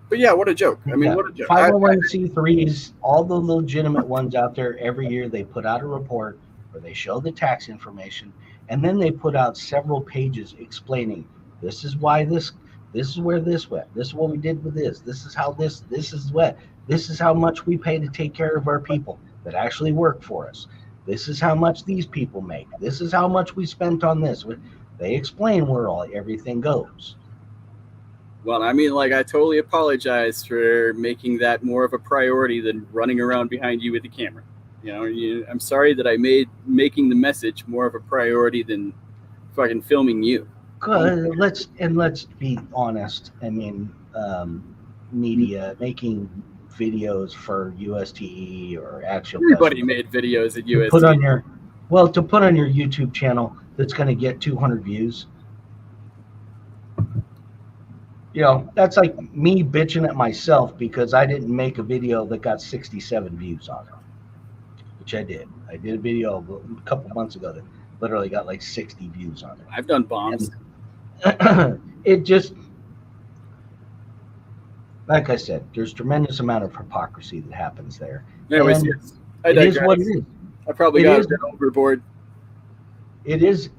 But yeah, what a joke. I mean, what a joke. 501c3s, all the legitimate ones out there, every year they put out a report where they show the tax information, and then they put out several pages explaining this is why this is where this went, this is what we did with this is how this is what, this is how much we pay to take care of our people that actually work for us, this is how much these people make, this is how much we spent on this. They explain where everything goes. Well, I mean, like, I totally apologize for making that more of a priority than running around behind you with the camera. You know, I'm sorry that I made making the message more of a priority than fucking filming you. Let's be honest. I mean, media making videos for USTE or Axial Everybody made videos at USTE. To put on your YouTube channel that's going to get 200 views. You know, that's like me bitching at myself because I didn't make a video that got 67 views on it, which I did. I did a video a couple months ago that literally got like 60 views on it. I've done bombs. And it just, like I said, there's tremendous amount of hypocrisy that happens there. Anyways, yes, it is what it is. I probably got a bit overboard. It is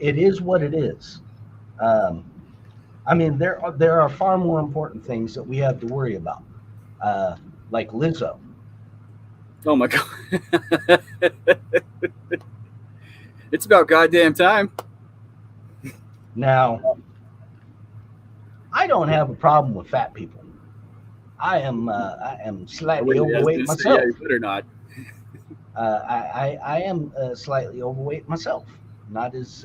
what it is. I mean, there are far more important things that we have to worry about, like Lizzo. Oh my God. It's about goddamn time. Now, I don't have a problem with fat people. I am slightly overweight myself. Yeah, you better not. I am slightly overweight myself. Not as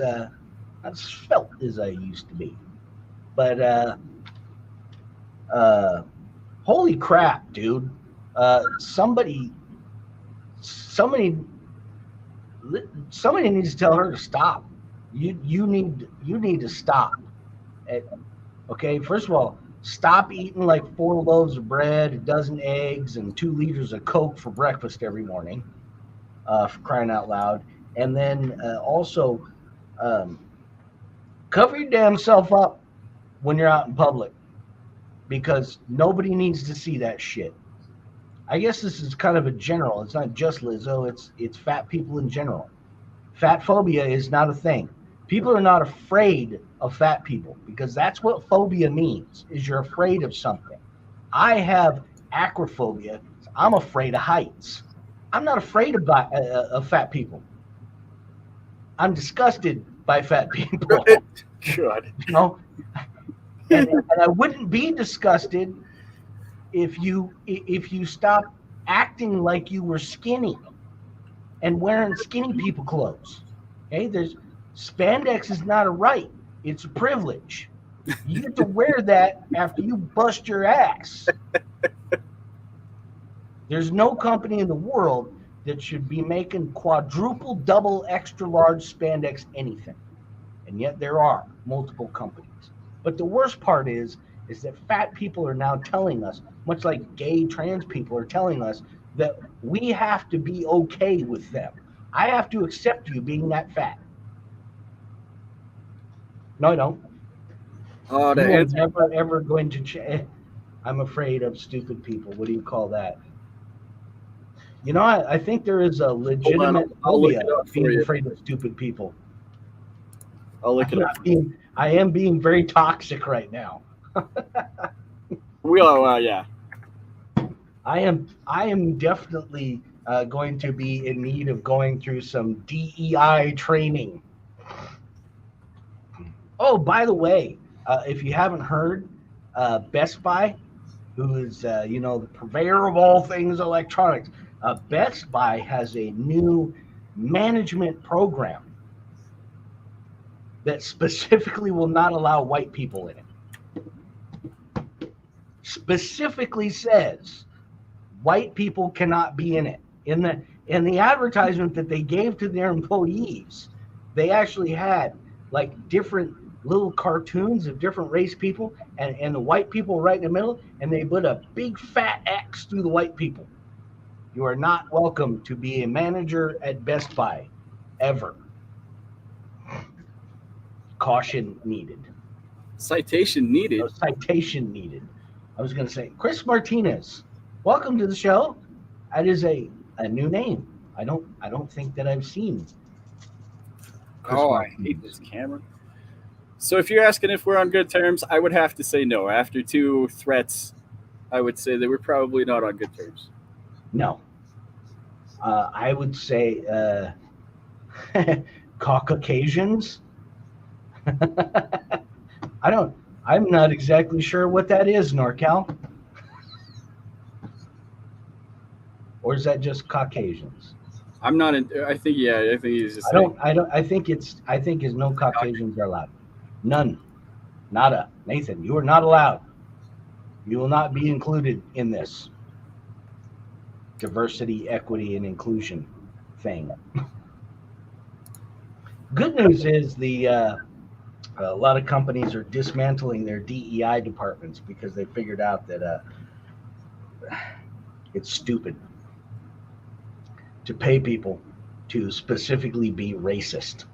svelte as I used to be. But holy crap, dude! Somebody needs to tell her to stop. You need to stop. Okay, first of all, stop eating like 4 loaves of bread, a dozen eggs, and 2 liters of Coke for breakfast every morning. For crying out loud! And then also cover your damn self up when you're out in public, because nobody needs to see that shit. I guess this is kind of a general. It's not just Lizzo. It's fat people in general. Fat phobia is not a thing. People are not afraid of fat people because that's what phobia means, is you're afraid of something. I have acrophobia. I'm afraid of heights. I'm not afraid of fat people. I'm disgusted by fat people. Good. You know, and I wouldn't be disgusted if you stopped acting like you were skinny and wearing skinny people clothes. Okay, spandex is not a right; it's a privilege. You get to wear that after you bust your ass. There's no company in the world that should be making quadruple, double, extra large spandex anything. And yet there are multiple companies. But the worst part is that fat people are now telling us, much like gay trans people are telling us, that we have to be okay with them. I have to accept you being that fat. No, I don't. Oh, You are never, ever going to change. I'm afraid of stupid people. What do you call that? You know, I think there is a legitimate phobia of being afraid of stupid people. I'll look it up. I am being very toxic right now. We are, yeah. I am definitely going to be in need of going through some DEI training. Oh, by the way, if you haven't heard, Best Buy, who is the purveyor of all things electronics, Best Buy has a new management program that specifically will not allow white people in it. Specifically says white people cannot be in it. In the advertisement that they gave to their employees, they actually had like different little cartoons of different race people and the white people right in the middle, and they put a big fat X through the white people. You are not welcome to be a manager at Best Buy ever. Caution needed. Citation needed. No, citation needed. I was going to say, Chris Martinez, welcome to the show. That is a new name. I don't think that I've seen. I hate this camera. So if you're asking if we're on good terms, I would have to say no. After 2 threats, I would say that we're probably not on good terms. No. I would say Caucasians. I'm not exactly sure what that is, NorCal. Or is that just Caucasians? I'm not in. I think he's just. I think is no Caucasians are allowed. None. Nada. Nathan, you are not allowed. You will not be included in this diversity, equity, and inclusion thing. Good news is a lot of companies are dismantling their DEI departments because they figured out that it's stupid to pay people to specifically be racist.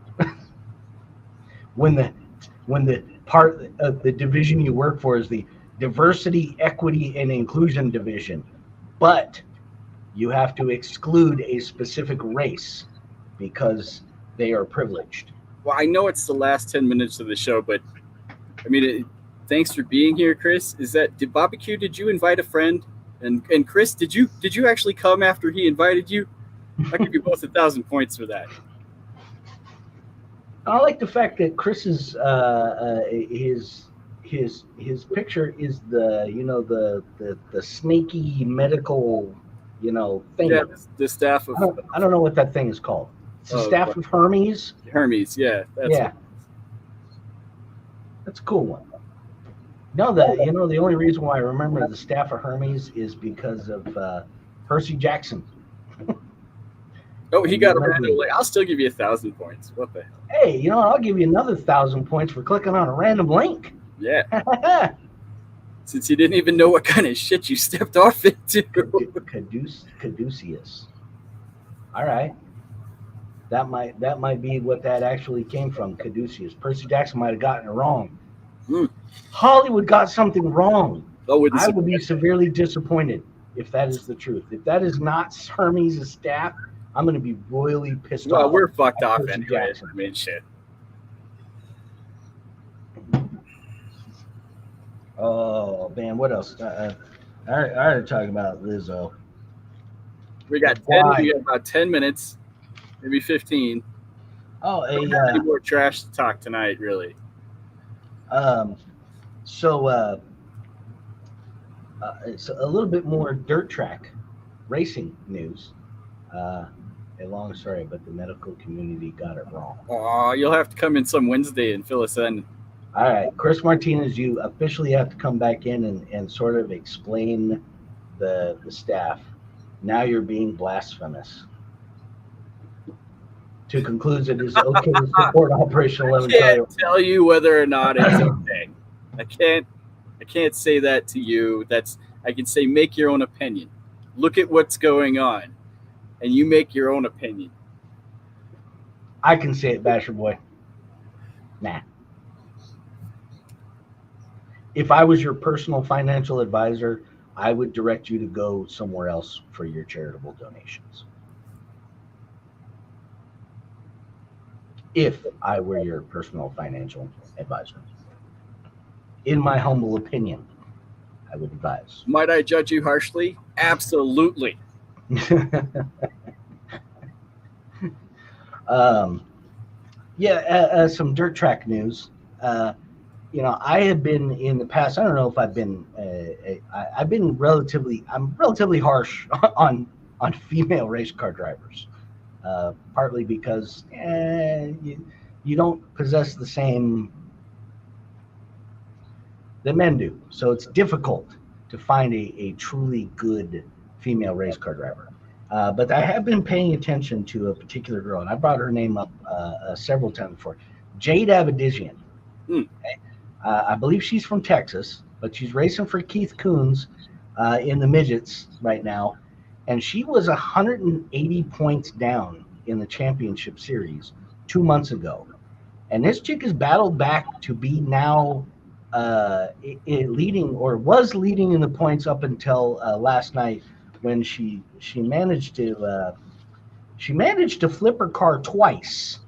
when the part of the division you work for is the diversity, equity, and inclusion division, but you have to exclude a specific race because they are privileged. Well, I know it's the last 10 minutes of the show, but I mean, thanks for being here, Chris. Did Bobby Q, did you invite a friend? And Chris, did you actually come after he invited you? I'll give you both 1,000 points for that. I like the fact that Chris's his picture is the snaky medical thing. Yeah, the staff of. I don't know what that thing is called. It's the staff of Hermes. Hermes, yeah. That's a cool one. No, the only reason why I remember the staff of Hermes is because of Percy Jackson. Oh, he got a random link. I'll still give you 1,000 points. What the hell? Hey, I'll give you another 1,000 points for clicking on a random link. Yeah. Since you didn't even know what kind of shit you stepped off into. Caduceus. All right. That might be what that actually came from, Caduceus. Percy Jackson might have gotten it wrong. Hollywood got something wrong. I would be severely disappointed if that is the truth. If that is not Hermes' staff, I'm going to be royally pissed off. Well, we're fucked off anyway. I mean, shit. Oh man, what else? I already talking about Lizzo. We got Why? we got about 10 minutes, maybe 15. Oh, We don't have any more trash to talk tonight, really. um, so it's a little bit more dirt track racing news. Uh, a long story, but the medical community got it wrong. Oh, you'll have to come in some Wednesday and fill us in. All right, Chris Martinez, you officially have to come back in and sort of explain the staff. Now you're being blasphemous. To conclude, it is okay to support Operation I 11 Charlie. can't tell you whether or not it's okay. I can't say that to you. I can say make your own opinion. Look at what's going on, and you make your own opinion. I can say it, Basher Boy. Nah. If I was your personal financial advisor, I would direct you to go somewhere else for your charitable donations. If I were your personal financial advisor. In my humble opinion, I would advise. Might I judge you harshly? Absolutely. Some dirt track news. I have been in the past. I don't know if I've been. I'm relatively harsh on female race car drivers, partly because you don't possess the same that men do. So it's difficult to find a truly good female race car driver. But I have been paying attention to a particular girl, and I brought her name up several times before. Jade Avedizian. Mm. I believe she's from Texas, but she's racing for Keith Coons in the midgets right now. And she was 180 points down in the championship series 2 months ago. And this chick has battled back to be now leading, or was leading in the points up until last night, when she managed to flip her car twice,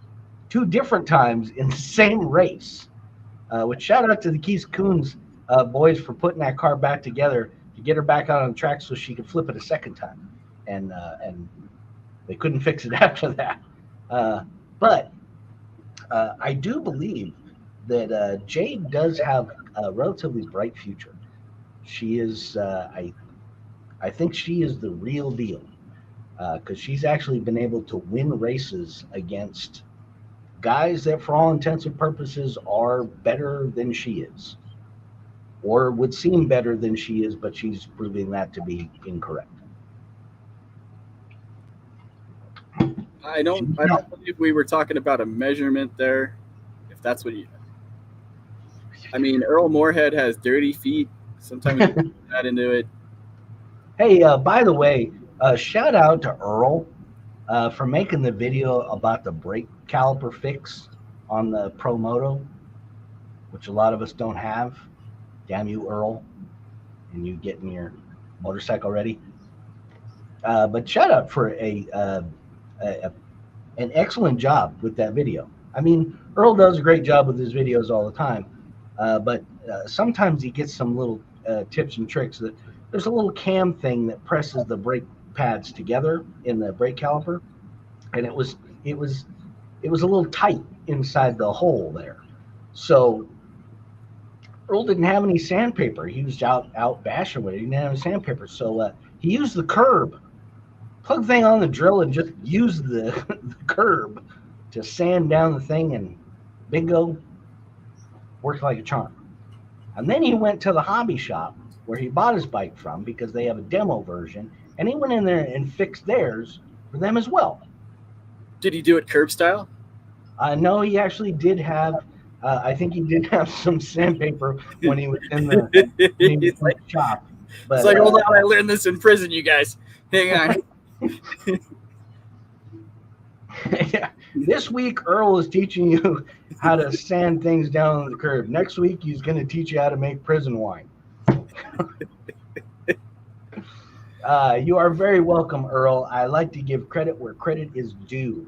2 different times in the same race. Which shout out to the Keith Coons boys for putting that car back together to get her back out on the track so she could flip it a second time, and they couldn't fix it after that. But I do believe that Jade does have a relatively bright future. She is, I think she is the real deal, because she's actually been able to win races against guys that, for all intents and purposes, are better than she is, or would seem better than she is, but she's proving that to be incorrect. I don't believe we were talking about a measurement there. If that's what you. I mean, Earl Moorhead has dirty feet. Sometimes we put that into it. Hey, by the way, shout out to Earl for making the video about the brake caliper fix on the Pro Moto, which a lot of us don't have. Damn you, Earl, and you getting your motorcycle ready. But shout out for an excellent job with that video. I mean, Earl does a great job with his videos all the time, but sometimes he gets some little tips and tricks. That there's a little cam thing that presses the brake pads together in the brake caliper, and it was a little tight inside the hole there. So Earl didn't have any sandpaper. He was out bashing with it. He didn't have any sandpaper, so he used the curb. Plug the thing on the drill and just use the curb to sand down the thing, and bingo, worked like a charm. And then he went to the hobby shop where he bought his bike from, because they have a demo version, and he went in there and fixed theirs for them as well. Did he do it curb style? No, he actually did have. I think he did have some sandpaper when he was in the shop. But, it's like, hold on, I learned this in prison, you guys. Hang on. Yeah. This week, Earl is teaching you how to sand things down on the curb. Next week, he's going to teach you how to make prison wine. You are very welcome, Earl. I like to give credit where credit is due.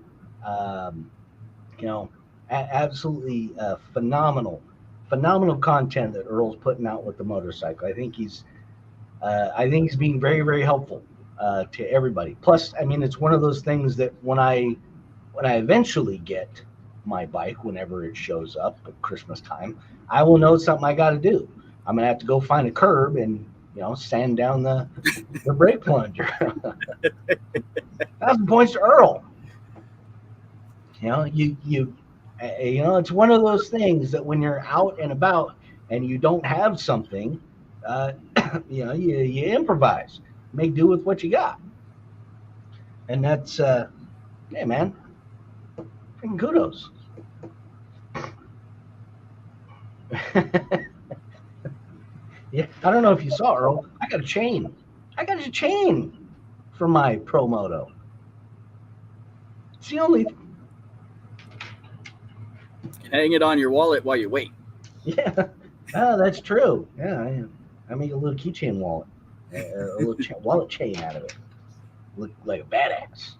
Absolutely phenomenal phenomenal content that Earl's putting out with the motorcycle. I think he's being very, very helpful to everybody. Plus, I mean, it's one of those things that when I eventually get my bike, whenever it shows up at Christmas time, I will know something I got to do. I'm gonna have to go find a curb and sand down the brake plunger. 1,000 points to Earl. It's one of those things that when you're out and about and you don't have something, you improvise, make do with what you got, and that's hey man, freaking kudos. Yeah, I don't know if you saw, Earl. I got a chain. For my Pro Moto. It's the only. Hang it on your wallet while you wait. Yeah, that's true. Yeah, I make a little keychain wallet, a little wallet chain out of it. Look like a badass.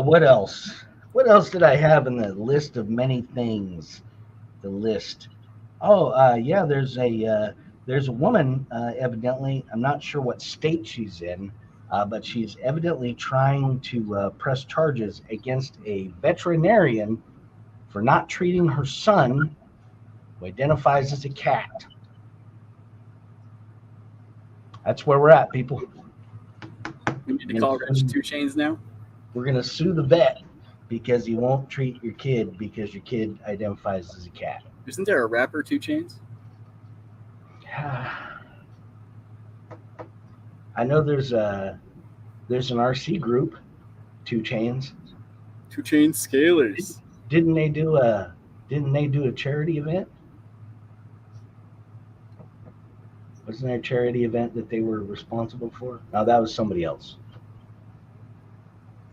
What else? What else did I have in the list of many things? The list. Oh, yeah. There's a woman. Evidently, I'm not sure what state she's in, but she's evidently trying to press charges against a veterinarian for not treating her son, who identifies as a cat. That's where we're at, people. We need to call Rich 2 Chainz now. We're gonna sue the vet because he won't treat your kid because your kid identifies as a cat. Isn't there a rapper 2 Chainz? I know there's an RC group, 2 Chainz. 2 Chainz Scalers. Didn't they do a charity event? Wasn't there a charity event that they were responsible for? No, that was somebody else.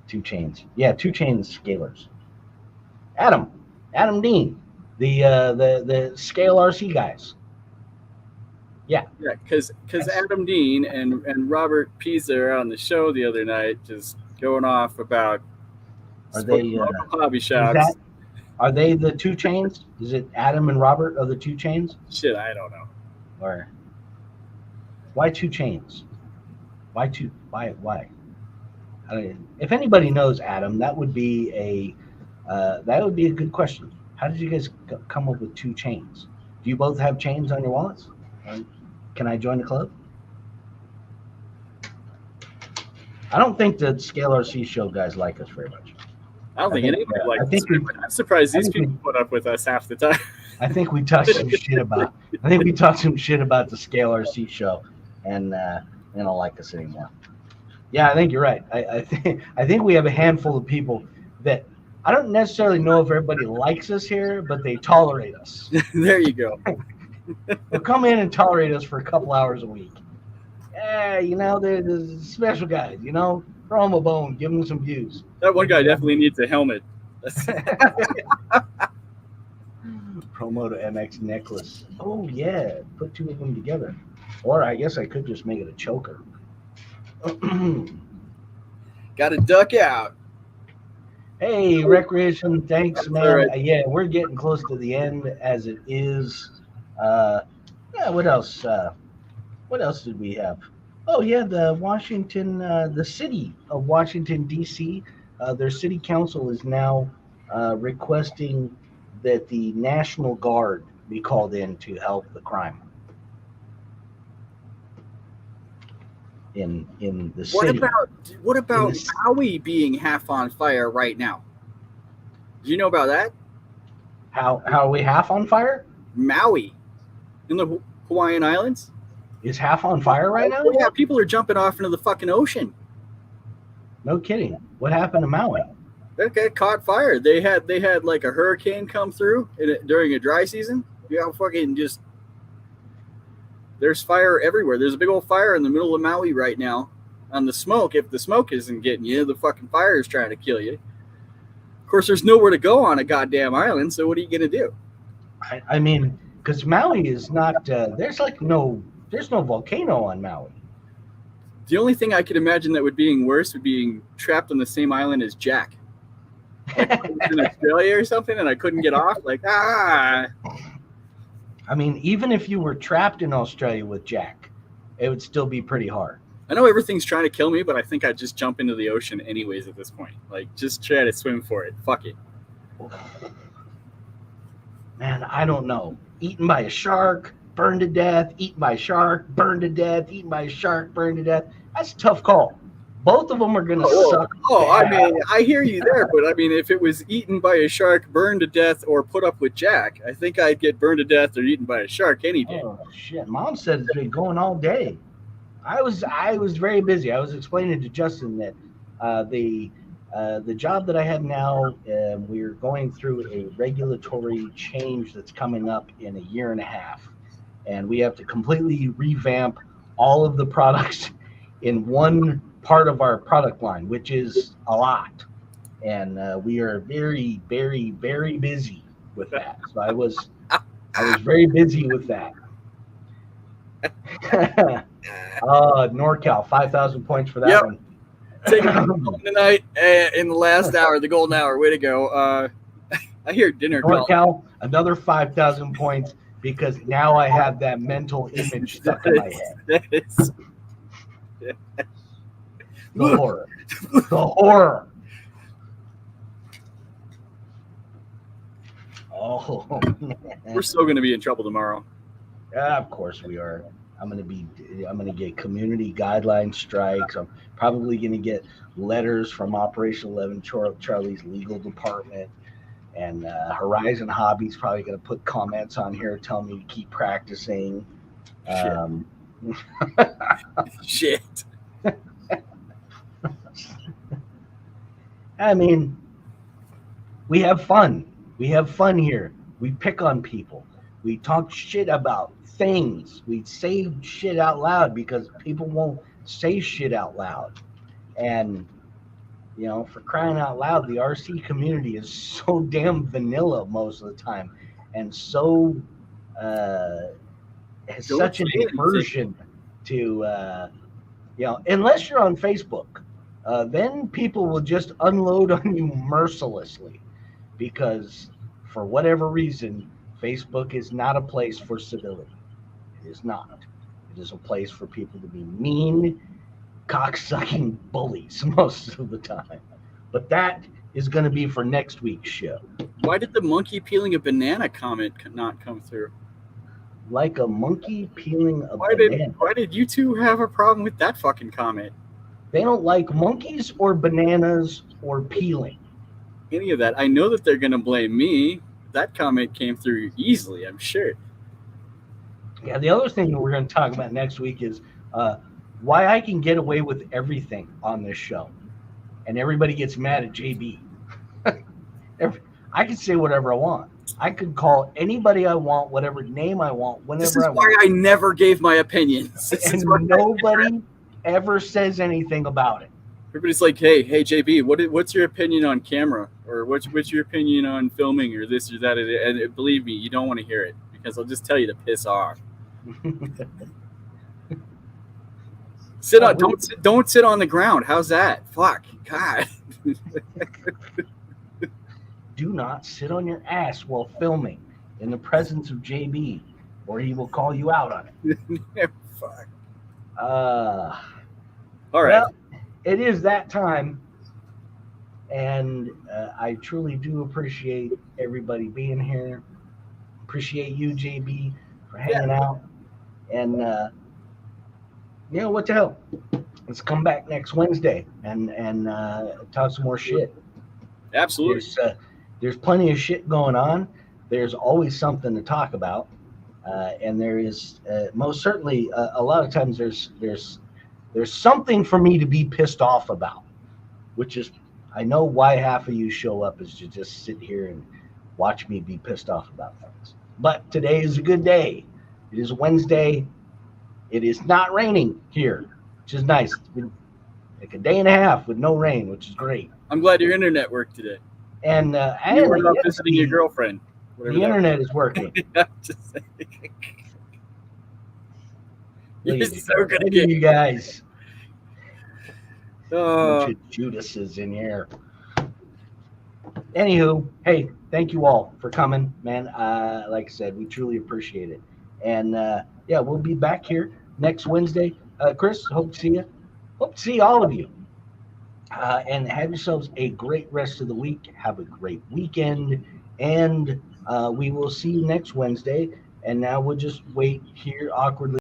2 Chainz. Yeah, 2 Chainz Scalers. Adam Dean, the Scale RC guys. Yeah, because Adam Dean and Robert Pisa are on the show the other night, just going off about hobby shops. Are they the 2 Chainz? Is it Adam and Robert are the 2 Chainz? Shit, I don't know. Or why 2 Chainz? Why? If anybody knows Adam, that would be a good question. How did you guys come up with 2 Chainz? Do you both have chains on your wallets? Can I join the club? I don't think the Scale RC show guys like us very much. I don't think anybody likes us. I'm surprised these people put up with us half the time. I think we talked some shit about. I think we talked some shit about the Scale RC show, and they don't like us anymore. Yeah, I think you're right. I think we have a handful of people that I don't necessarily know if everybody likes us here, but they tolerate us. There you go. They'll come in and tolerate us for a couple hours a week. Yeah, they're the special guys. Throw them a bone, give them some views. That one guy definitely needs a helmet. Promoto MX necklace. Oh yeah, put 2 of them together. Or I guess I could just make it a choker. Got to duck out. Hey, Recreation, thanks, man. Right. Yeah, we're getting close to the end as it is. Yeah, what else? What else did we have? Oh, yeah, the city of Washington, D.C., their city council is now requesting that the National Guard be called in to help the crime in the city. What about Maui being half on fire right now? Do you know about that? How are we half on fire? Maui, in the Hawaiian Islands, is half on fire right now? Yeah, people are jumping off into the fucking ocean. No kidding. What happened to Maui? They caught fire. They had like a hurricane come through during a dry season. Fucking just there's fire everywhere. There's a big old fire in the middle of Maui right now. On the smoke, if the smoke isn't getting you, the fucking fire is trying to kill you. Of course, there's nowhere to go on a goddamn island. So what are you gonna do? I mean, because Maui is not. There's no volcano on Maui. The only thing I could imagine that would be worse would being trapped on the same island as Jack. Like I was in Australia or something, and I couldn't get off. Like I mean, even if you were trapped in Australia with Jack, it would still be pretty hard. I know everything's trying to kill me, but I think I'd just jump into the ocean anyways at this point. Like, just try to swim for it. Fuck it. Man, I don't know. Eaten by a shark, burned to death, eaten by a shark, burned to death, eaten by a shark, burned to death. That's a tough call. Both of them are going to suck. I mean, I hear you there, but I mean, if it was eaten by a shark, burned to death, or put up with Jack, I think I'd get burned to death or eaten by a shark any day. Oh, shit. Mom said it's been going all day. I was very busy. I was explaining to Justin that the job that I have now, we're going through a regulatory change that's coming up in a year and a half, and we have to completely revamp all of the products in one part of our product line, which is a lot, and we are very, very, very busy with that. So I was very busy with that. NorCal, 5,000 points for that one. Taking it tonight in the last hour, the golden hour. Way to go! I hear dinner. NorCal, another 5,000 points because now I have that mental image stuck in my head. That is. The horror. The horror. Oh, man. We're still going to be in trouble tomorrow. Of course we are. I'm gonna get community guideline strikes. I'm probably gonna get letters from Operation 11 Charlie's legal department, and Horizon Hobby's probably gonna put comments on here telling me to keep practicing. Shit. I mean, we have fun. We have fun here. We pick on people. We talk shit about things. We say shit out loud because people won't say shit out loud. And, you know, for crying out loud, the RC community is so damn vanilla most of the time, and so has such an aversion to, you know, unless you're on Facebook, then people will just unload on you mercilessly because for whatever reason, Facebook is not a place for civility. It is not. It is a place for people to be mean, cocksucking bullies most of the time. But that is going to be for next week's show. Why did the monkey peeling a banana comment not come through? Like a monkey peeling a banana. Why did you two have a problem with that fucking comment? They don't like monkeys or bananas or peeling. Any of that. I know that they're going to blame me. That comment came through easily, I'm sure. Yeah, the other thing that we're going to talk about next week is why I can get away with everything on this show. And everybody gets mad at JB. I can say whatever I want. I could call anybody I want, whatever name I want, whenever I want. This is why I never gave my opinions. And nobody ever says anything about it. Everybody's like, hey, JB, what's your opinion on camera? Or what's your opinion on filming or this or that? And believe me, you don't want to hear it because I'll just tell you to piss off. Don't sit on the ground. How's that? Fuck. God. Do not sit on your ass while filming in the presence of JB, or he will call you out on it. Fuck. All right. Well, it is that time, and I truly do appreciate everybody being here. Appreciate you, JB, for hanging out. And you know what the hell? Let's come back next Wednesday and talk some more shit. Absolutely. There's plenty of shit going on. There's always something to talk about, and there is most certainly a lot of times there's something for me to be pissed off about, which is I know why half of you show up is to just sit here and watch me be pissed off about things. But today is a good day. It is Wednesday. It is not raining here, which is nice. It's been like a day and a half with no rain, which is great. I'm glad your internet worked today. And you were not visiting your girlfriend. The internet is working. Just saying. Look at you guys. Bunch of Judases in here. Anywho, hey, thank you all for coming, man. Like I said, we truly appreciate it. And yeah, we'll be back here next Wednesday. Chris, hope to see you. Hope to see all of you. And have yourselves a great rest of the week. Have a great weekend. And we will see you next Wednesday. And now we'll just wait here awkwardly